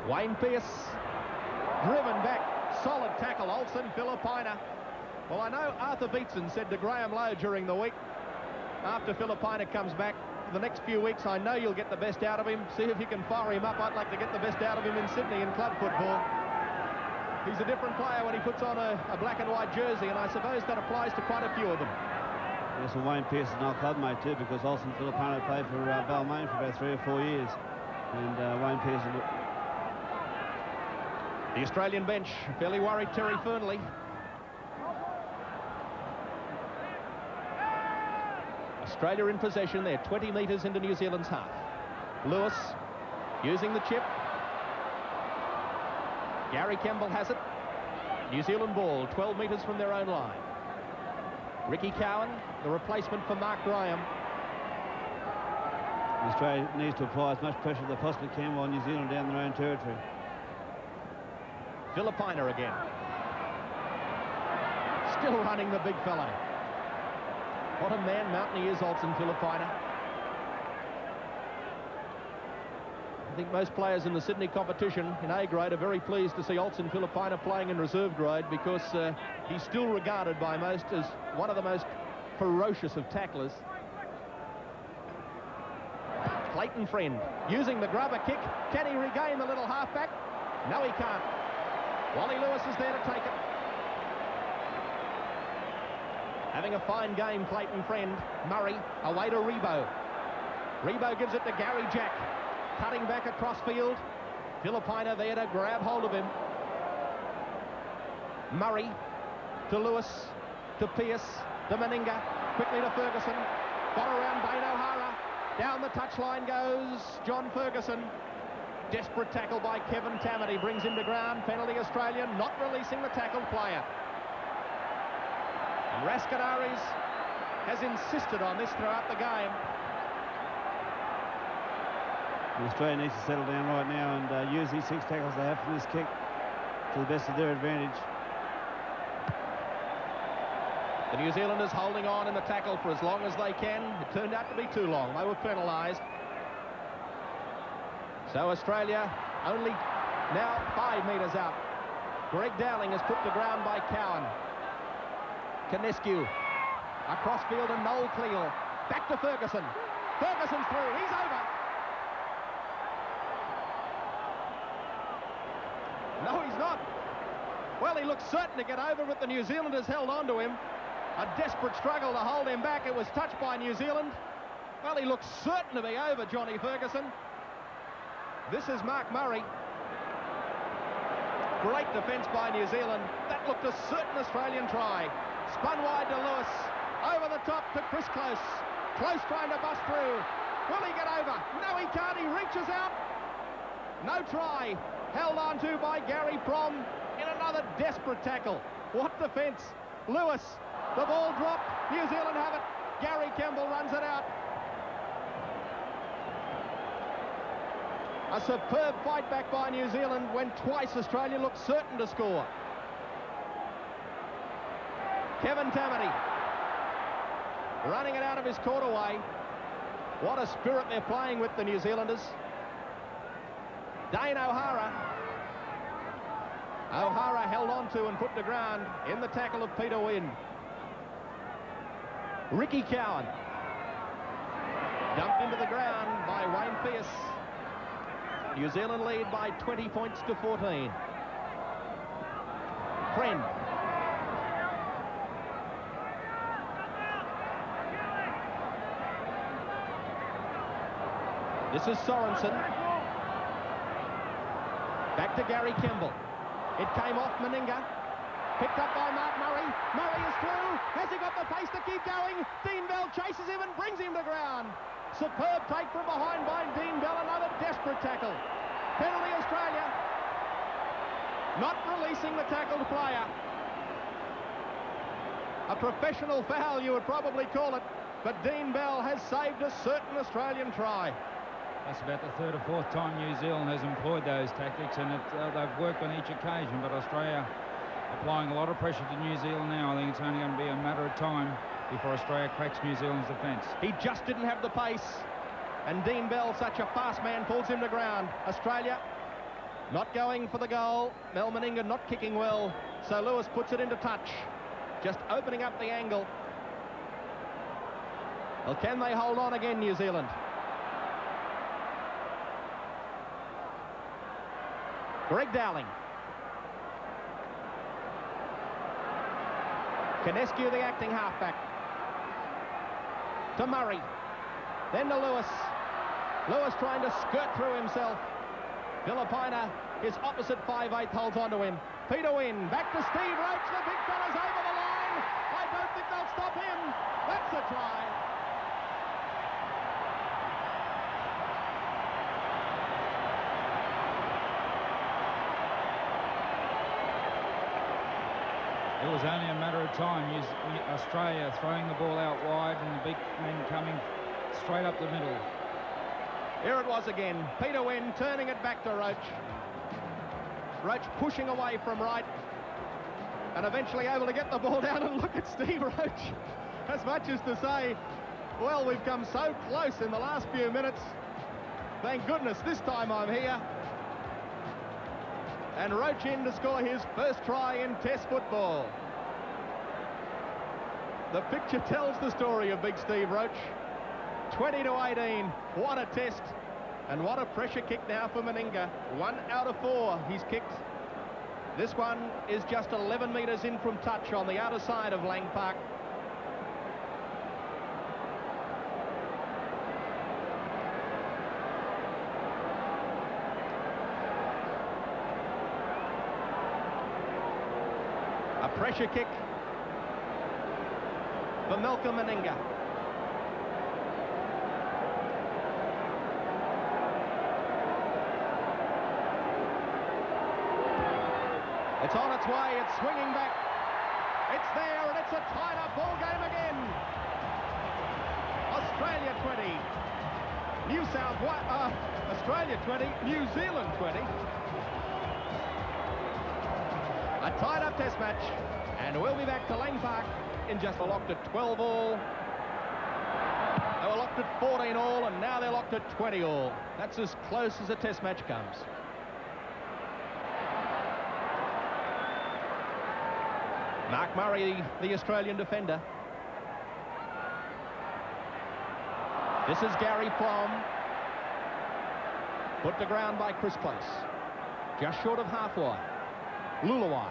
Wayne Pearce driven back. Solid tackle, Olsen Filipina. Well, I know Arthur Beetson said to Graham Lowe during the week, after Filipina comes back, the next few weeks, I know you'll get the best out of him. See if you can fire him up. I'd like to get the best out of him in Sydney in club football. He's a different player when he puts on a black and white jersey, and I suppose that applies to quite a few of them.
Yes, well, Wayne Pearce is an old club mate too, because Olsen Filipino played for Balmain for about 3 or 4 years. And Wayne Pearce...
The Australian bench, fairly worried Terry Fernley. Australia in possession. They're 20 metres into New Zealand's half. Lewis using the chip. Gary Campbell has it. New Zealand ball, 12 metres from their own line. Ricky Cowan, the replacement for Mark Graham.
Australia needs to apply as much pressure as they possibly can while New Zealand down their own territory.
Filipina again. Still running the big fellow. What a man mountain he is, Olsen Filipina. I think most players in the Sydney competition in A grade are very pleased to see Olsen Filipina playing in reserve grade, because he's still regarded by most as one of the most ferocious of tacklers. Clayton Friend using the grubber kick. Can he regain the little halfback? No, he can't. Wally Lewis is there to take it. Having a fine game, Clayton Friend. Murray away to Rebo. Rebo gives it to Gary Jack. Cutting back across field. Filipina there to grab hold of him. Murray to Lewis, to Pearce, to Meninga. Quickly to Ferguson. Got around Dane O'Hara. Down the touchline goes John Ferguson. Desperate tackle by Kevin Tamati. Brings him to ground. Penalty Australian, not releasing the tackled player. Raskadaris has insisted on this throughout the game.
Australia needs to settle down right now and use these 6 tackles they have from this kick to the best of their advantage.
The New Zealanders holding on in the tackle for as long as they can. It turned out to be too long. They were penalised. So Australia only now 5 metres out. Greg Dowling is put to ground by Cowan. Canescu across field, and Noel Cleal back to Ferguson. Ferguson's through. He's over. No, he's not. Well, he looks certain to get over, but the New Zealanders held on to him. A desperate struggle to hold him back. It was touched by New Zealand. Well, he looks certain to be over, Johnny Ferguson. This is Mark Murray. Great defence by New Zealand. That looked a certain Australian try. Spun wide to Lewis. Over the top to Chris Close. Close trying to bust through. Will he get over? No, he can't. He reaches out. No try. Held on to by Gary Prom in another desperate tackle. What defence. Lewis. The ball dropped. New Zealand have it. Gary Campbell runs it out. A superb fight back by New Zealand when twice Australia looked certain to score. Kevin Tamati running it out of his quarterway. What a spirit they're playing with, the New Zealanders. Dane O'Hara. O'Hara held on to and put to ground in the tackle of Peter Wynn. Ricky Cowan dumped into the ground by Wayne Pearce. New Zealand lead by 20 points to 14. Friend. This is Sorensen. Back to Gary Kemble. It came off Meninga. Picked up by Mark Murray. Murray is through. Has he got the pace to keep going? Dean Bell chases him and brings him to ground. Superb take from behind by Dean Bell. Another desperate tackle. Penalty Australia. Not releasing the tackled player. A professional foul, you would probably call it. But Dean Bell has saved a certain Australian try.
That's about the third or fourth time New Zealand has employed those tactics, and they've worked on each occasion. But Australia applying a lot of pressure to New Zealand now. I think it's only going to be a matter of time before Australia cracks New Zealand's defence.
He just didn't have the pace, and Dean Bell, such a fast man, pulls him to ground. Australia not going for the goal. Mel Meninga not kicking well, so Lewis puts it into touch, just opening up the angle. Well, can they hold on again, New Zealand? Greg Dowling. Canescu, the acting halfback. To Murray. Then to Lewis. Lewis trying to skirt through himself. Filipina, his opposite 5/8, holds on to him. Peter Wynn, back to Steve Roach. The big fella's over the line. I don't think they'll stop him. That's a try.
It was only a matter of time. Australia throwing the ball out wide and the big men coming straight up the middle.
Here it was again. Peter Wynn turning it back to Roach. Roach pushing away from right and eventually able to get the ball down, and look at Steve Roach. As much as to say, well, we've come so close in the last few minutes. Thank goodness this time I'm here. And Roach in to score his first try in Test football. The picture tells the story of big Steve Roach. 20-18, what a test, and what a pressure kick now for Meninga. 1 out of 4 he's kicked. This one is just 11 metres in from touch on the outer side of Lang Park. A pressure kick for Malcolm Meninga. It's on its way, it's swinging back. It's there, and it's a tied-up ball game again. Australia 20. Australia 20, New Zealand 20. A tied-up test match, and we'll be back to Lang Park in just a locked at 12 all. They were locked at 14 all, and now they're locked at 20 all. That's as close as a test match comes. Mark Murray, the Australian defender. This is Gary Plum. Put to ground by Chris Close. Just short of half wide. Lulawai.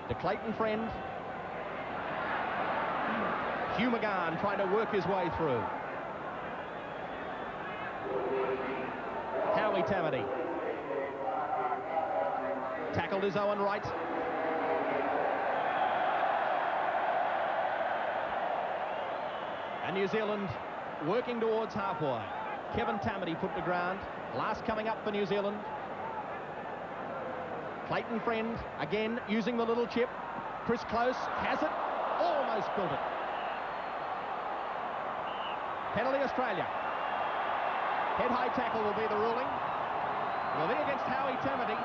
To Clayton Friend. Hugh McGahn trying to work his way through. Howie Tamati. Tackled is Owen Wright. And New Zealand working towards half wide. Kevin Tamati put to ground. Last coming up for New Zealand. Clayton Friend, again, using the little chip. Chris Close has it. Almost built it. Penalty Australia. Head high tackle will be the ruling. It will be against Howie Tamati.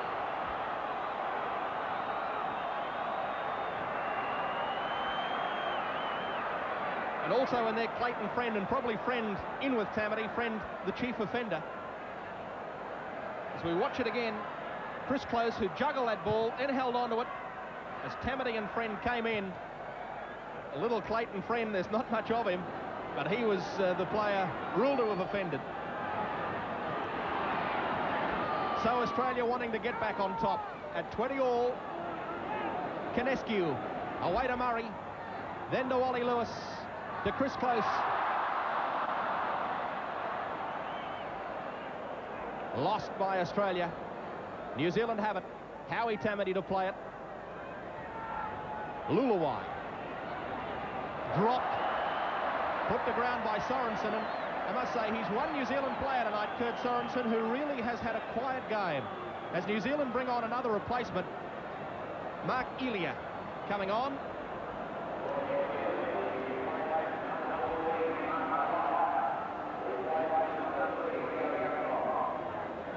And also in there, Clayton Friend, and probably Friend in with Tamati. Friend, the chief offender. As we watch it again, Chris Close, who juggled that ball and held on to it as Tamati and Friend came in. A little Clayton Friend, there's not much of him, but he was the player ruled to have offended. So Australia wanting to get back on top at 20 all. Canescu, away to Murray, then to Wally Lewis, to Chris Close. Lost by Australia. New Zealand have it. Howie Tamati to play it. Luluwai. Dropped. Put to ground by Sorensen. And I must say, he's one New Zealand player tonight, Kurt Sorensen, who really has had a quiet game. As New Zealand bring on another replacement, Mark Elia coming on.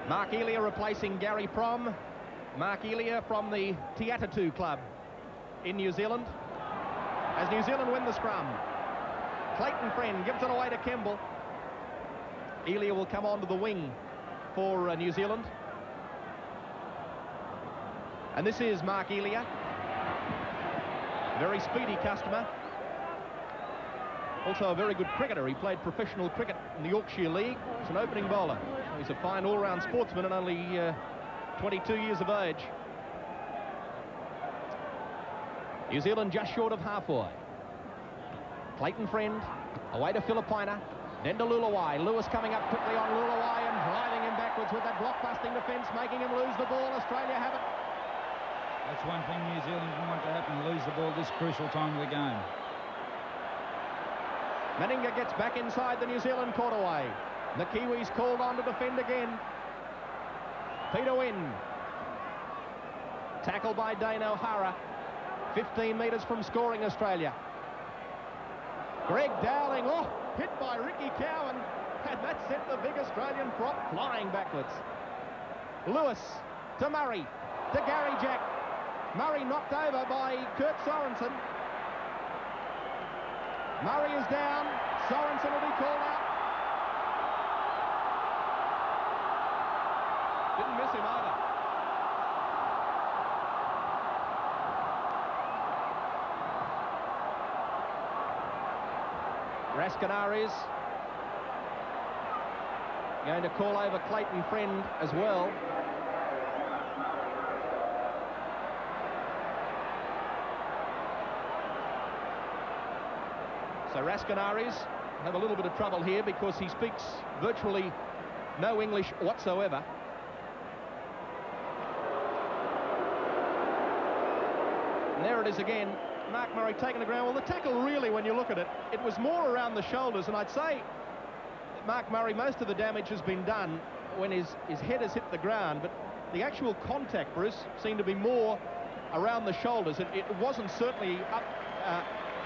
Mark Elia replacing Gary Prom. Mark Elia from the Te Atatu club in New Zealand. As New Zealand win the scrum, Clayton Friend gives it away to Kemble. Elia will come onto the wing for New Zealand. And this is Mark Elia. Very speedy customer. Also a very good cricketer. He played professional cricket in the Yorkshire League. He's an opening bowler. He's a fine all-round sportsman and only 22 years of age. New Zealand just short of halfway. Clayton Friend, away to Filipina, then to Luluwai. Lewis coming up quickly on Luluwai and driving him backwards with that block-busting defence, making him lose the ball. Australia have it.
That's one thing New Zealand didn't want to happen, lose the ball this crucial time of the game.
Meninga gets back inside the New Zealand quarterway. The Kiwis called on to defend again. Peter Wynn. Tackle by Dane O'Hara. 15 metres from scoring Australia. Greg Dowling, oh, hit by Ricky Cowan. And that sent the big Australian prop flying backwards. Lewis to Murray, to Gary Jack. Murray knocked over by Kurt Sorensen. Murray is down. Sorensen will be called out. Didn't miss him either. Raskanaris going to call over Clayton Friend as well. So Raskanaris have a little bit of trouble here because he speaks virtually no English whatsoever. And there it is again. Mark Murray taking the ground. Well, the tackle really, when you look at it, it was more around the shoulders. And I'd say that Mark Murray, most of the damage has been done when his head has hit the ground. But the actual contact, Bruce, seemed to be more around the shoulders. It wasn't certainly up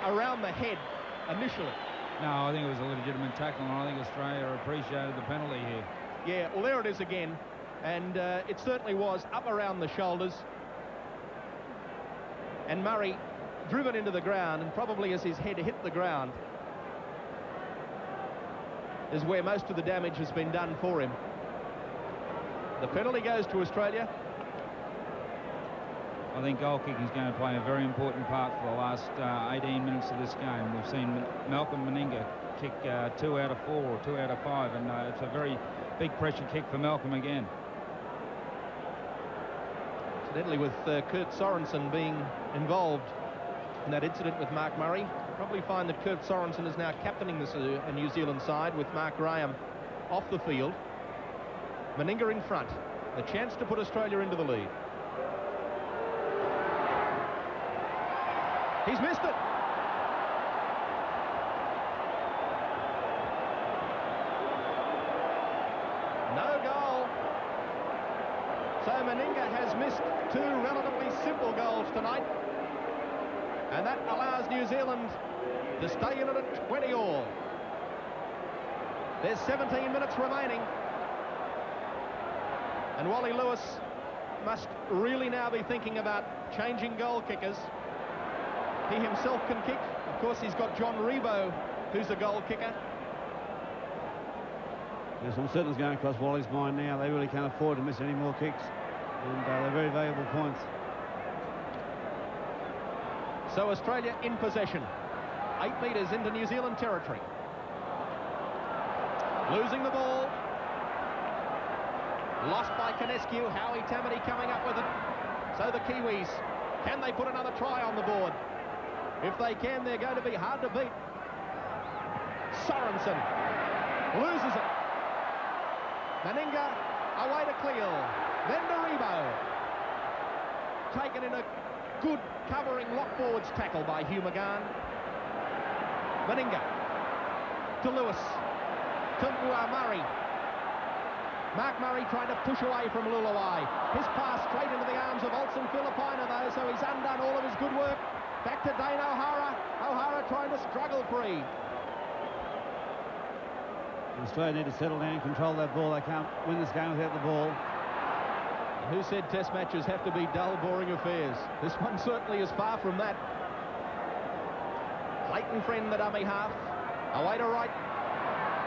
around the head initially.
No, I think it was a legitimate tackle, and I think Australia appreciated the penalty here.
Yeah, well, there it is again. And it certainly was up around the shoulders. And Murray driven into the ground, and probably as his head hit the ground is where most of the damage has been done for him. The penalty goes to Australia.
I think goal kicking is going to play a very important part for the last 18 minutes of this game. We've seen Malcolm Meninga kick 2 out of 4 or 2 out of 5, and it's a very big pressure kick for Malcolm again.
Incidentally, with Kurt Sorensen being involved in that incident with Mark Murray, you'll probably find that Kurt Sorensen is now captaining this New Zealand side with Mark Graham off the field. Meninga in front. The chance to put Australia into the lead. He's missed it. No goal. So Meninga has missed 2 relatively simple goals tonight. And that allows New Zealand to stay in it at 20 all. There's 17 minutes remaining. And Wally Lewis must really now be thinking about changing goal kickers. He himself can kick. Of course, he's got John Rebo, who's a goal kicker.
There's some certainly going across Wally's mind now. They really can't afford to miss any more kicks. And they're very valuable points.
So Australia in possession. 8 metres into New Zealand territory. Losing the ball. Lost by Canescu. Howie Tamati coming up with it. So the Kiwis, can they put another try on the board? If they can, they're going to be hard to beat. Sorensen loses it. Meninga Away to Cleal. Then to Rebo. Taken in a good covering lock forwards tackle by Hugh McGahn. Meninga. To Lewis. To Murray. Mark Murray trying to push away from Lulawai. His pass straight into the arms of Olsen Filipina though, so he's undone all of his good work. Back to Dane O'Hara. O'Hara trying to struggle free.
Australia need to settle down and control that ball. They can't win this game without the ball.
Who said test matches have to be dull, boring affairs? This one certainly is far from that. Clayton Friend, the dummy half. Away to right.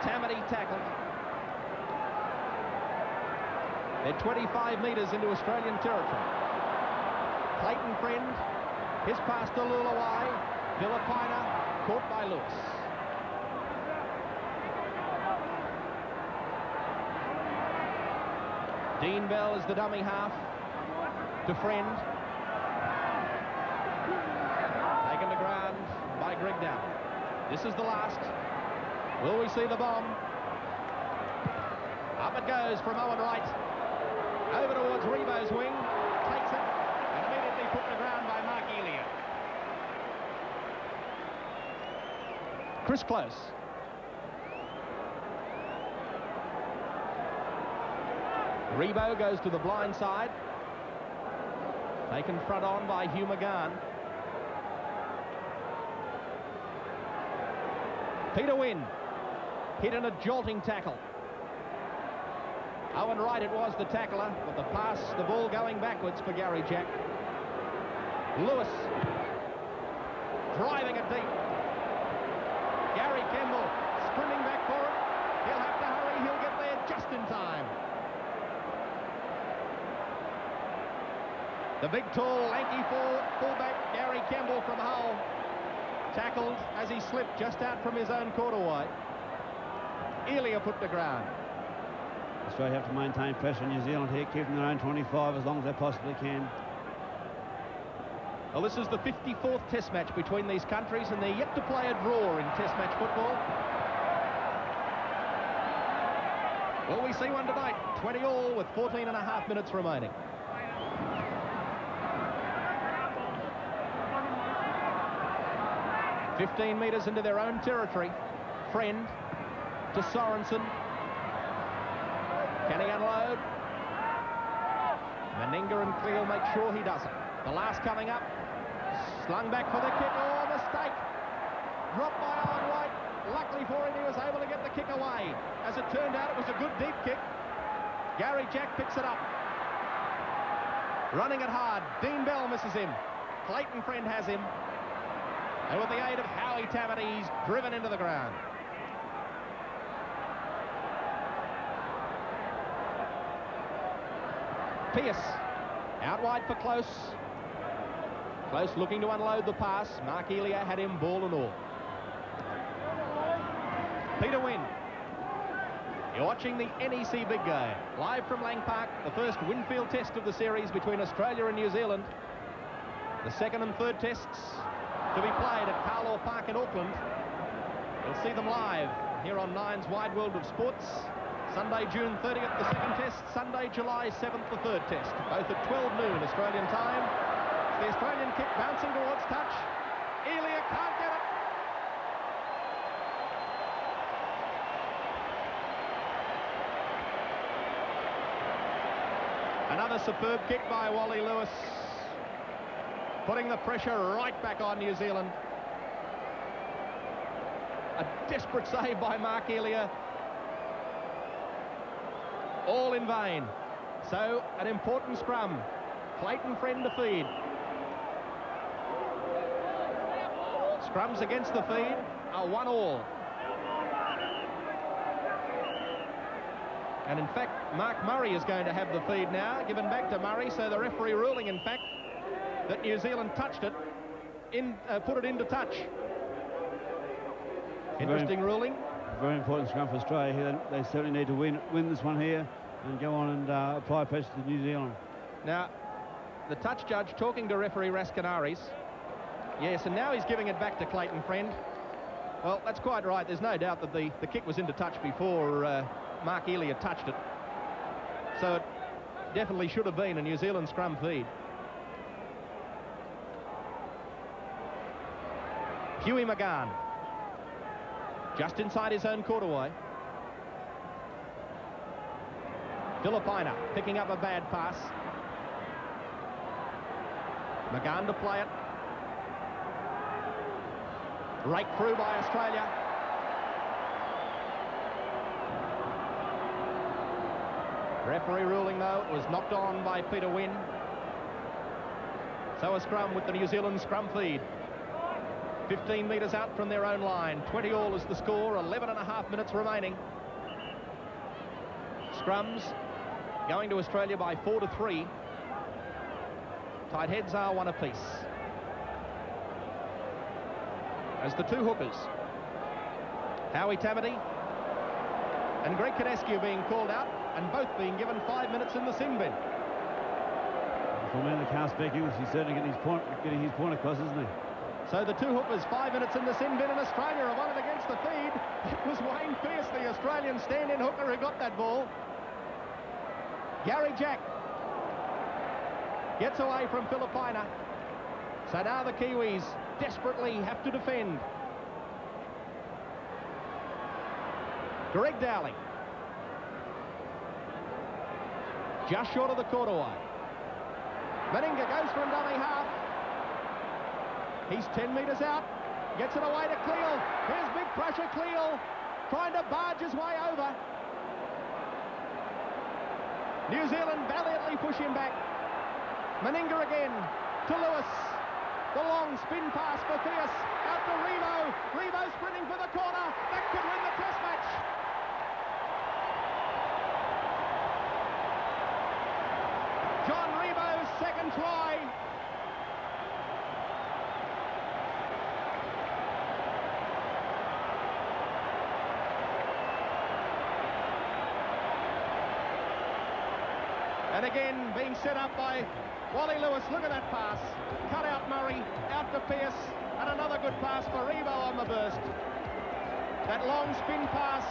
Tamati tackled. They're 25 metres into Australian territory. Clayton Friend, his pass to Lulawai. Filipina caught by Lewis. Dean Bell is the dummy half to Friend. Taken to ground by Greg Down. This is the last. Will we see the bomb? Up it goes from Owen Wright. Over towards Rebo's wing. Takes it and immediately put to ground by Mark Elia. Chris Close. Rebo goes to the blind side. Taken front on by Hugh McGahn. Peter Wynn hit in a jolting tackle. Owen Wright it was the tackler, but the pass, the ball going backwards for Gary Jack. Lewis driving it deep. Gary Kemble sprinting back for it. He'll have to hurry, he'll get there just in time. The big, tall, lanky fullback, Gary Kemble from Hull, tackled as he slipped just out from his own quarter wide. Elia put to ground.
Australia have to maintain pressure on New Zealand here, keeping their own 25 as long as they possibly can.
Well, this is the 54th Test match between these countries, and they're yet to play a draw in Test match football. Will we see one tonight? 20 all with 14 and a half minutes remaining. "15 metres into their own territory. Friend to Sorensen. Can he unload? Meninga and Cleal make sure he doesn't. The last coming up. Slung back for the kick. Oh, mistake. Dropped by Owen Wright. Luckily for him, he was able to get the kick away. As it turned out, it was a good deep kick. Gary Jack picks it up. Running it hard. Dean Bell misses him. Clayton Friend has him. And with the aid of Howie Tamati, he's driven into the ground. Pearce out wide for Close. Close looking to unload the pass. Mark Elia had him ball and all. Peter Wynn. You're watching the NEC Big Game live from Lang Park, the first Winfield Test of the series between Australia and New Zealand. The second and third tests to be played at Carlaw Park in Auckland. You'll see them live here on Nine's Wide World of Sports. Sunday, June 30th, the second test. Sunday, July 7th, the third test. Both at 12 noon Australian time. The Australian kick bouncing towards touch. Elia can't get it. Another superb kick by Wally Lewis, putting the pressure right back on New Zealand. A desperate save by Mark Elia. All in vain. So, an important scrum. Clayton Friend to feed. Scrums against the feed are 1-1. And in fact, Mark Murray is going to have the feed now, given back to Murray, so the referee ruling, in fact, that New Zealand touched it, put it into touch. Interesting ruling.
Very important scrum for Australia here. They certainly need to win this one here and go on and apply pressure to New Zealand.
Now, the touch judge talking to referee Rascanaris. Yes, and now he's giving it back to Clayton Friend. Well, that's quite right. There's no doubt that the kick was into touch before Mark Elia touched it. so it definitely should have been a New Zealand scrum feed. Huey McGann, just inside his own quarterway. Filipina picking up a bad pass. McGann to play it. Right through by Australia. Referee ruling, though, it was knocked on by Peter Wynn. So a scrum with the New Zealand scrum feed. 15 metres out from their own line. 20 all is the score, 11.5 minutes remaining. Scrums going to Australia by 4-3. Tight heads are 1 apiece. As the 2 hookers, Howie Tamati and Greg Cadescu being called out, and both being given 5 minutes in the sin bin.
For a man that can't speak English, he's certainly getting his point across, isn't he?
So the 2 hookers, 5 minutes in the sin bin, and Australia have won it against the feed. It was Wayne Pearce, the Australian stand-in hooker, who got that ball. Gary Jack gets away from Filipina. So now the Kiwis desperately have to defend. Greg Dowling, just short of the quarterway. Meninga goes from dummy half. He's 10 metres out, gets it away to Cleal. Here's big pressure, Cleal trying to barge his way over. New Zealand valiantly push him back. Meninga again to Lewis. The long spin pass for Pearce. Out to Rebo. Rebo sprinting for the corner. That could win the test match. John Rebo's second try. And again, being set up by Wally Lewis. Look at that pass. Cut out Murray, out to Pearce, and another good pass for Rebo on the burst. That long spin pass,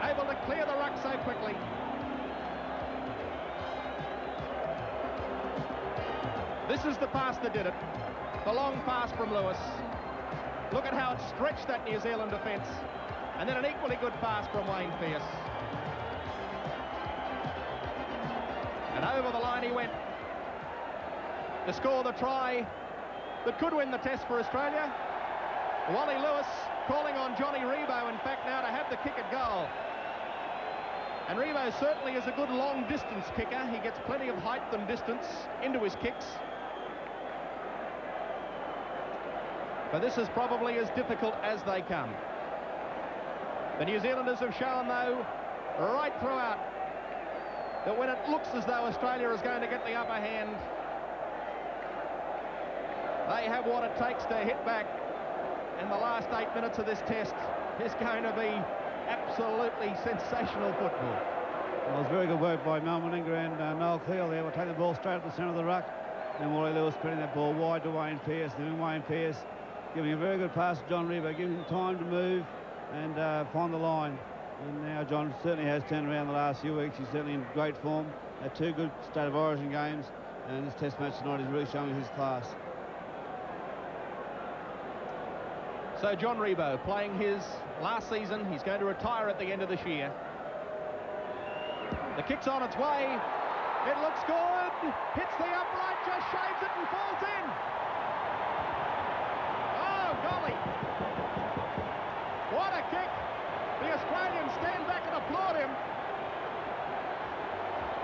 able to clear the ruck so quickly. This is the pass that did it. The long pass from Lewis. Look at how it stretched that New Zealand defence. And then an equally good pass from Wayne Pearce. And over the line he went to score the try that could win the test for Australia. Wally Lewis calling on Johnny Rebo, in fact, now to have the kick at goal. And Rebo certainly is a good long-distance kicker. He gets plenty of height and distance into his kicks. But this is probably as difficult as they come. The New Zealanders have shown, though, right throughout, that when it looks as though Australia is going to get the upper hand, they have what it takes to hit back. And the last 8 minutes of this test is going to be absolutely sensational football.
Well, it was very good work by Mel Meninga and Noel Cleal there. We'll take the ball straight at the centre of the ruck. And Wally Lewis putting that ball wide to Wayne Pearce. Then Wayne Pearce giving a very good pass to John Rebo, giving him time to move and find the line. And now John certainly has turned around the last few weeks. He's certainly in great form. Had 2 good State of Origin games. And this test match tonight is really showing his class.
So John Rebo playing his last season. He's going to retire at the end of this year. The kick's on its way. It looks good. Hits the upright, just shaves it and falls in. Oh, golly. What a kick. The Australians stand back and applaud him.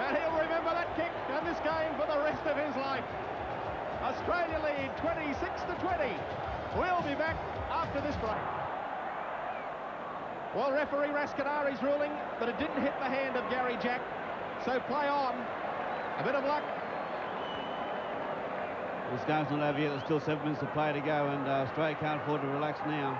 And he'll remember that kick and this game for the rest of his life. Australia lead 26-20. We'll be back after this break. Well, referee Rascanari's ruling that it didn't hit the hand of Gary Jack, so play on. A bit of luck.
This game's not over yet. There's still 7 minutes to play to go, and Australia can't afford to relax now.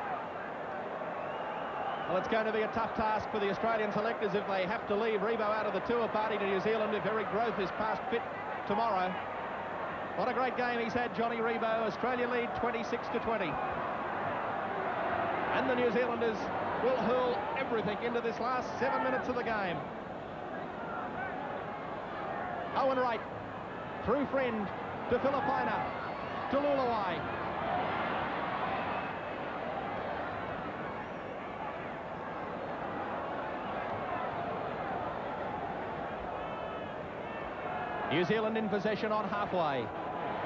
Well, it's going to be a tough task for the Australian selectors if they have to leave Rebo out of the tour party to New Zealand if Eric Growth is past fit tomorrow. What a great game he's had, Johnny Rebo. Australia lead 26-20. And the New Zealanders will hurl everything into this last 7 minutes of the game. Owen Wright. Through Friend to Filipina. To Luluai. New Zealand in possession on halfway.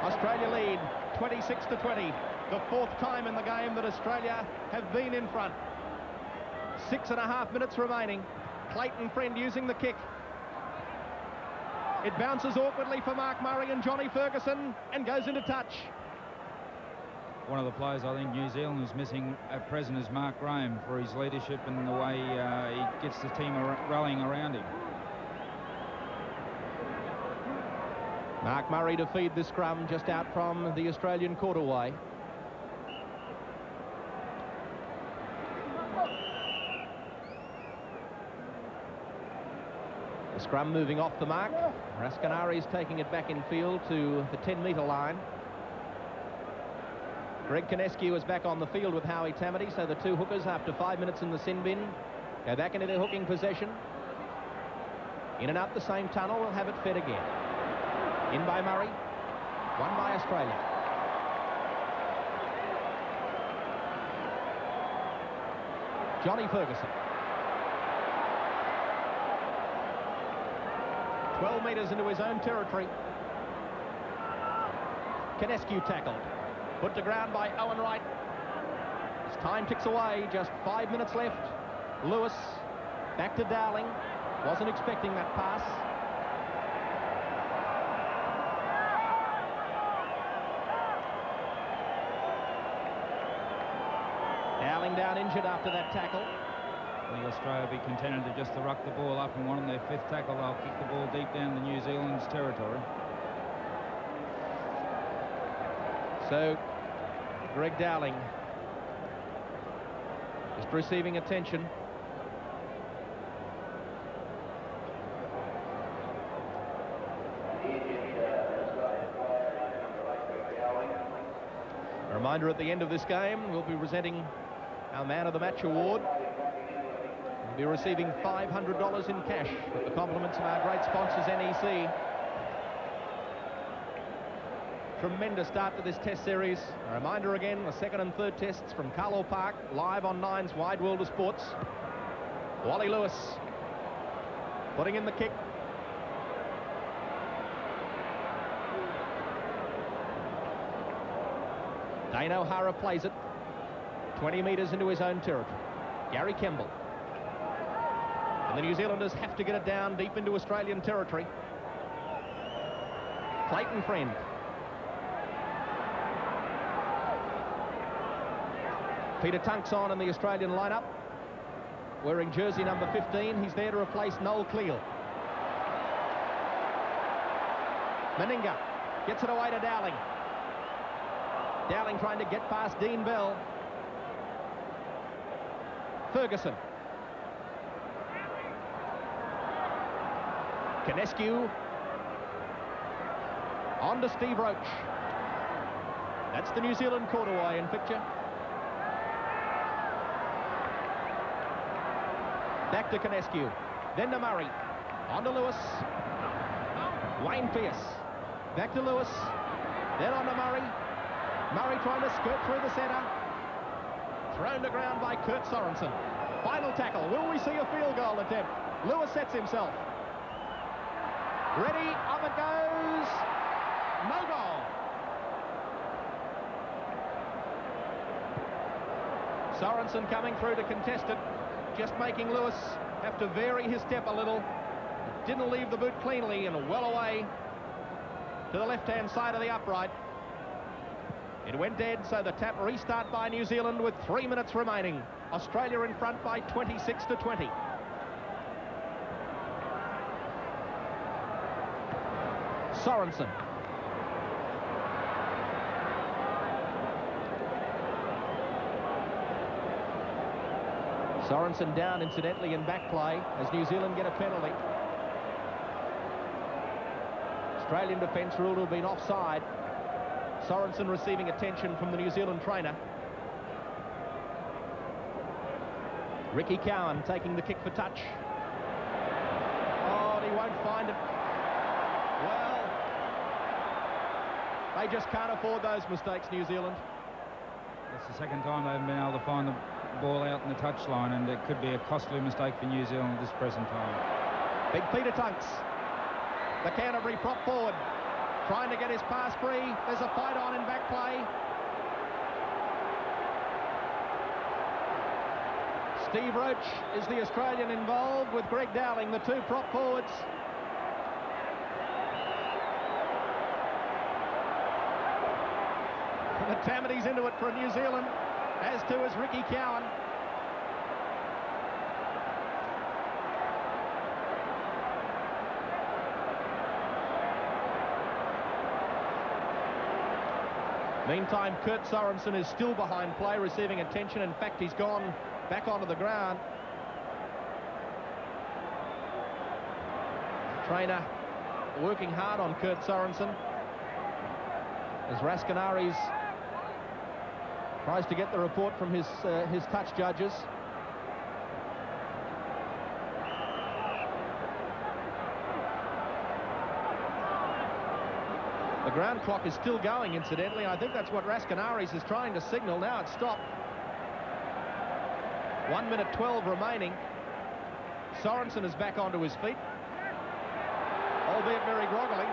Australia lead 26-20. The fourth time in the game that Australia have been in front. 6.5 minutes remaining. Clayton Friend using the kick. It bounces awkwardly for Mark Murray and Johnny Ferguson and goes into touch.
One of the players I think New Zealand is missing at present is Mark Graham for his leadership and the way he gets the team rallying around him.
Mark Murray to feed the scrum just out from the Australian quarterway. The scrum moving off the mark. Rascanari's taking it back in field to the 10-metre line. Greg Kinescu is back on the field with Howie Tamati, so the two hookers, after 5 minutes in the sin bin, go back into their hooking possession. In and out the same tunnel, we'll have it fed again. In by Murray, won by Australia. Johnny Ferguson. 12 metres into his own territory. Kinescu tackled. Put to ground by Owen Wright. As time ticks away, just 5 minutes left. Lewis back to Dowling. Wasn't expecting that pass. Dowling down injured after that tackle.
I think Australia will be contented to just to ruck the ball up, and on their fifth tackle they'll kick the ball deep down to New Zealand's territory.
So Greg Dowling just receiving attention. A reminder, at the end of this game we'll be presenting our Man of the Match award. We'll be receiving $500 in cash with the compliments of our great sponsors, NEC. Tremendous start to this test series. A reminder again, the second and third tests from Carlo Park, live on Nine's Wide World of Sports. Wally Lewis putting in the kick. Dane O'Hara plays it 20 metres into his own territory. Gary Kemble. And the New Zealanders have to get it down deep into Australian territory. Clayton Friend. Peter Tunk's on in the Australian lineup, wearing jersey number 15. He's there to replace Noel Cleal. Meninga gets it away to Dowling. Dowling trying to get past Dean Bell. Ferguson. Kinescu. On to Steve Roach. That's the New Zealand quarterway in picture. Back to Kinescu. Then to Murray. On to Lewis. Wayne Pearce. Back to Lewis. Then on to Murray. Murray trying to skirt through the centre. Thrown to ground by Kurt Sorensen. Final tackle. Will we see a field goal attempt? Lewis sets himself. Ready, up it goes. No goal. Sorensen coming through to contest it, just making Lewis have to vary his step a little. Didn't leave the boot cleanly and well away to the left-hand side of the upright. It went dead, so the tap restart by New Zealand with 3 minutes remaining. Australia in front by 26-20. Sorensen. Sorensen down, incidentally, in back play as New Zealand get a penalty. Australian defence ruled to have been offside. Sorensen receiving attention from the New Zealand trainer. Ricky Cowan taking the kick for touch. Oh, and he won't find it. Well, they just can't afford those mistakes, New Zealand.
That's the second time they haven't been able to find the ball out in the touchline, and it could be a costly mistake for New Zealand at this present time.
Big Peter Tunks, the Canterbury prop forward, trying to get his pass free. There's a fight on in back play. Steve Roach is the Australian involved with Greg Dowling, the two prop forwards. The Tamity's into it for New Zealand, as too is Ricky Cowan. Meantime, Kurt Sorensen is still behind play, receiving attention. In fact, he's gone back onto the ground. Trainer working hard on Kurt Sorensen as Raskinaris tries to get the report from his touch judges. The ground clock is still going, incidentally. I think that's what Raskinaris is trying to signal. Now it's stopped. 1 minute 12 remaining. Sorensen is back onto his feet, albeit very groggily.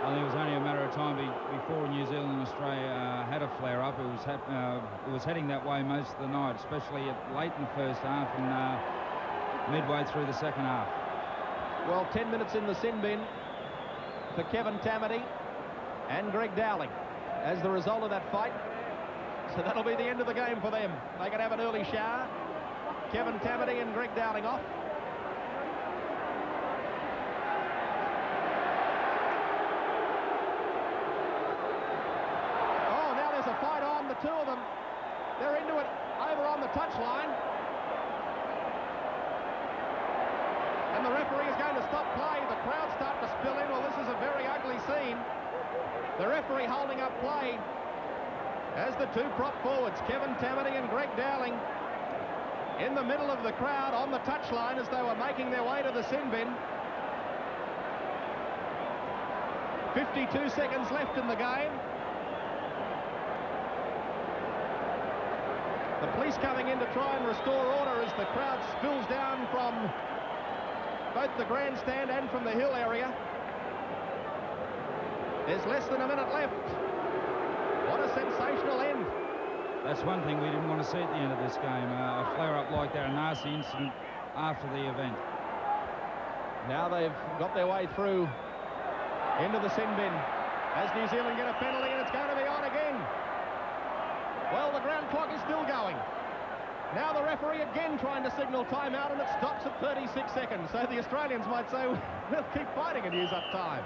I think it was only a matter of time before New Zealand and Australia had a flare-up. It was heading that way most of the night, especially late in the first half and midway through the second half.
Well, 10 minutes in the sin bin for Kevin Tamati and Greg Dowling as the result of that fight. So that'll be the end of the game for them. They can have an early shower. Kevin Tamati and Greg Dowling off. Two of them, they're into it over on the touchline, and the referee is going to stop play. The crowd start to spill in. Well, this is a very ugly scene. The referee holding up play as the two prop forwards, Kevin Tamati and Greg Dowling, in the middle of the crowd on the touchline as they were making their way to the sin bin. 52 seconds left in the game. The police coming in to try and restore order as the crowd spills down from both the grandstand and from the hill area. There's less than a minute left. What a sensational end.
That's one thing we didn't want to see at the end of this game, a flare-up like that, a nasty incident after the event.
Now they've got their way through into the sin bin as New Zealand get a penalty, and it's going to be on again. Well, the ground clock is still going. Now the referee again trying to signal timeout, and it stops at 36 seconds. So the Australians might say, we'll keep fighting and use up time.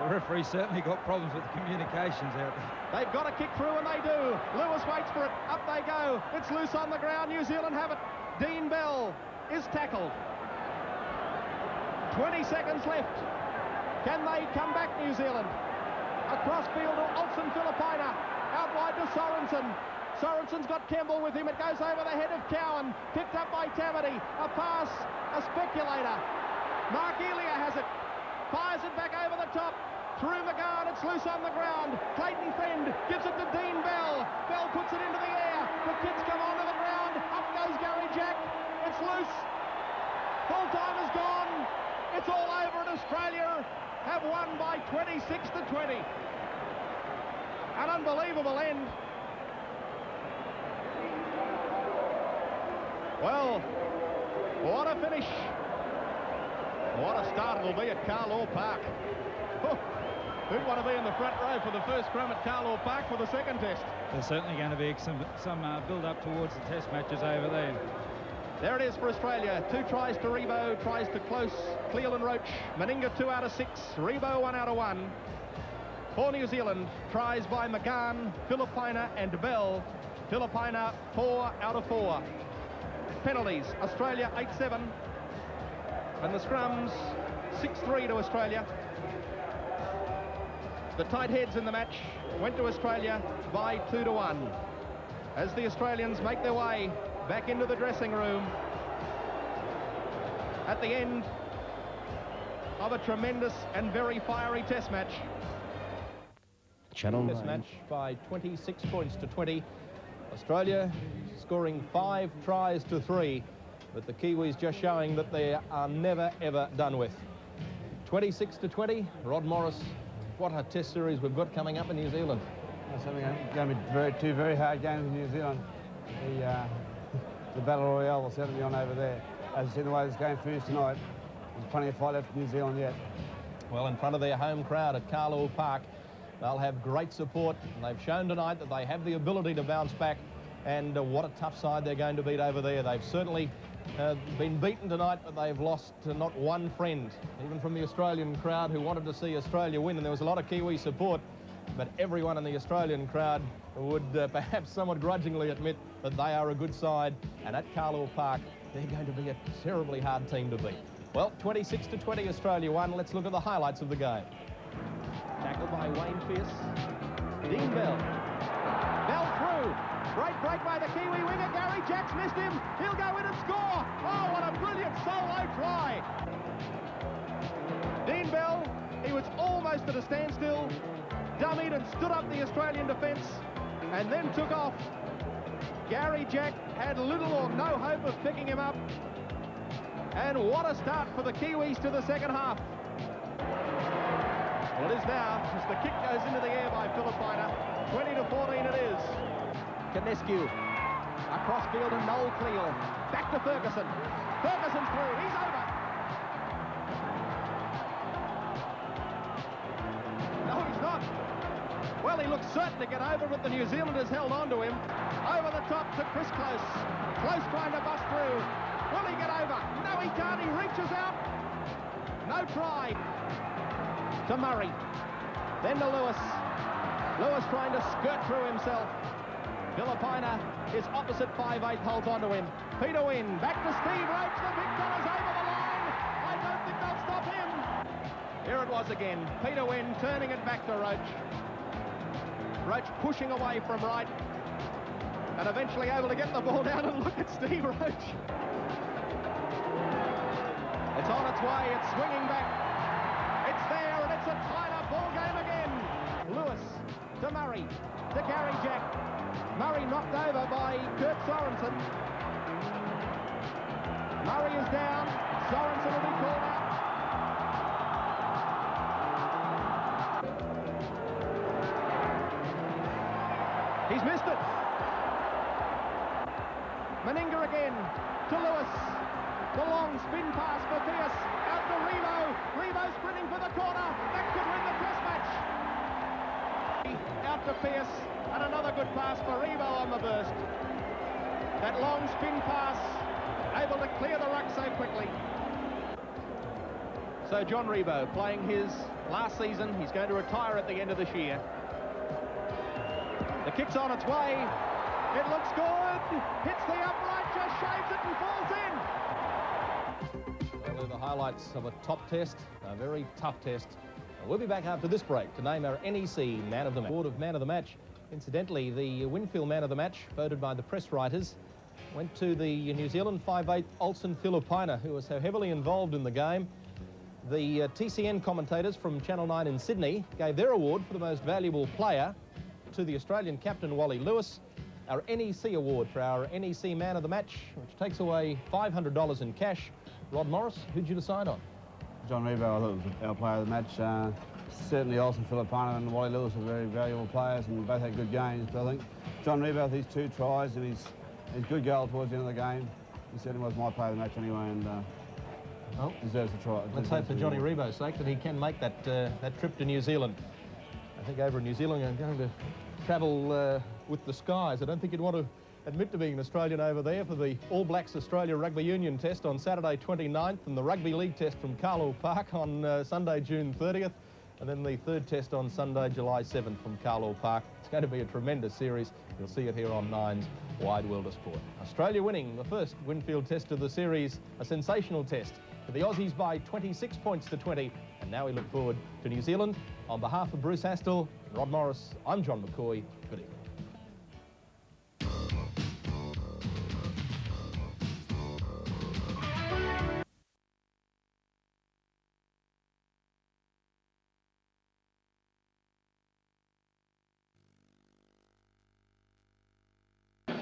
The referee certainly got problems with the communications out there.
They've got to kick through, and they do. Lewis waits for it. Up they go. It's loose on the ground. New Zealand have it. Dean Bell is tackled. 20 seconds left. Can they come back, New Zealand? Across field to Olsen Filipina. Out wide to Sorensen. Sorensen's got Kemble with him. It goes over the head of Cowan. Picked up by Tamati. A pass. A speculator. Mark Elia has it. Fires it back over the top. Through McGann. It's loose on the ground. Clayton Friend gives it to Dean Bell. Bell puts it into the air. The kids come onto the ground. Up goes Gary Jack. It's loose. Full time is gone. It's all over, and Australia have won by 26-20. An unbelievable end. Well, what a finish. What a start it'll be at Carlaw Park. Oh, who'd want to be in the front row for the first scrum at Carlaw Park for the second test?
There's certainly going to be some build-up towards the test matches over there.
There it is for Australia. 2 tries to Rebo, tries to Close, Cleland Roach, Meninga 2 out of 6, Rebo 1 out of 1. For New Zealand, tries by McGann, Filipina and Bell. Filipina 4 out of 4. Penalties, Australia 8-7. And the scrums 6-3 to Australia. The tight heads in the match went to Australia by 2-1. As the Australians make their way back into the dressing room at the end of a tremendous and very fiery test match.
Channel
Test
9.
match by 26 points to 20. Australia scoring 5 tries to 3, but the Kiwis just showing that they are never ever done with. 26 to 20. Rod Morris, what a test series we've got coming up in New Zealand.
It's going to be two very hard games in New Zealand. The Battle Royale will certainly be on over there. As you see the way this game finished tonight, there's plenty of fight left in New Zealand yet.
Well, in front of their home crowd at Kangaroos Park, they'll have great support, and they've shown tonight that they have the ability to bounce back, and what a tough side they're going to beat over there. They've certainly been beaten tonight, but they've lost not one friend, even from the Australian crowd who wanted to see Australia win, and there was a lot of Kiwi support, but everyone in the Australian crowd would perhaps somewhat grudgingly admit that they are a good side, and at Kangaroos Park, they're going to be a terribly hard team to beat. Well, 26 to 20, Australia won. Let's look at the highlights of the game. Tackled by Wayne Pearce. Dean Bell. Bell through. Great break by the Kiwi winger. Gary Jacks missed him. He'll go in and score. Oh, what a brilliant solo try. Dean Bell, he was almost at a standstill, dummied and stood up the Australian defence, and then took off. Gary Jack had little or no hope of picking him up. And what a start for the Kiwis to the second half. Well, it is now, as the kick goes into the air by Filipina. 20 to 14 it is. Canescu, across field and Noel Cleal. Back to Ferguson. Ferguson's through, he's over. No, he's not. Well, he looks certain to get over, but the New Zealanders held on to him. Over the top to Chris Close. Close trying to bust through. Will he get over? No, he can't. He reaches out. No try. To Murray. Then to Lewis. Lewis trying to skirt through himself. Filipina is opposite 5'8", holds on to him. Peter Wynn. Back to Steve Roach. The big fella's over the line. I don't think they'll stop him. Here it was again. Peter Wynn turning it back to Roach. Roach pushing away from right. And eventually able to get the ball down, and look at Steve Roach. It's on its way, it's swinging back. It's there, and it's a tied-up ball game again. Lewis to Murray, to Gary Jack. Murray knocked over by Kurt Sorensen. Murray is down. Sorensen will be called out. He's missed it. Meninga again to Lewis. The long spin pass for Pearce. Out to Rebo. Rebo sprinting for the corner. That could win the test match. Out to Pearce. And another good pass for Rebo on the burst. That long spin pass, able to clear the ruck so quickly. So John Rebo playing his last season. He's going to retire at the end of this year. The kick's on its way. It looks good. Hits the upright, just shaves it and falls in. Well, they're the highlights of a top test, a very tough test. And we'll be back after this break to name our NEC Man of the Match. Award of Man of the Match. Incidentally, the Winfield Man of the Match, voted by the press writers, went to the New Zealand 5'8" Olsen Filipina, who was so heavily involved in the game. The TCN commentators from Channel 9 in Sydney gave their award for the most valuable player to the Australian captain, Wally Lewis. Our NEC award for our NEC Man of the Match, which takes away $500 in cash. Rod Morris, who'd you decide on?
John Rebo, I thought, was our player of the match. Certainly Olsen Filipina and Wally Lewis are very valuable players, and both had good games. But I think John Rebo, with his 2 tries and his good goal towards the end of the game, he certainly was my player of the match anyway, and deserves a try.
Let's hope for Johnny Rebo's sake that he can make that trip to New Zealand. I think over in New Zealand I'm going to travel with the Skies. I don't think you'd want to admit to being an Australian over there for the All Blacks Australia Rugby Union test on Saturday 29th and the Rugby League test from Kangaroos Park on Sunday, June 30th. And then the 3rd test on Sunday, July 7th from Kangaroos Park. It's going to be a tremendous series. You'll see it here on Nine's Wide World of Sport. Australia winning the first Winfield test of the series, a sensational test for the Aussies by 26 points to 20. And now we look forward to New Zealand. On behalf of Bruce Astle and Rod Morris, I'm John McCoy. Good evening.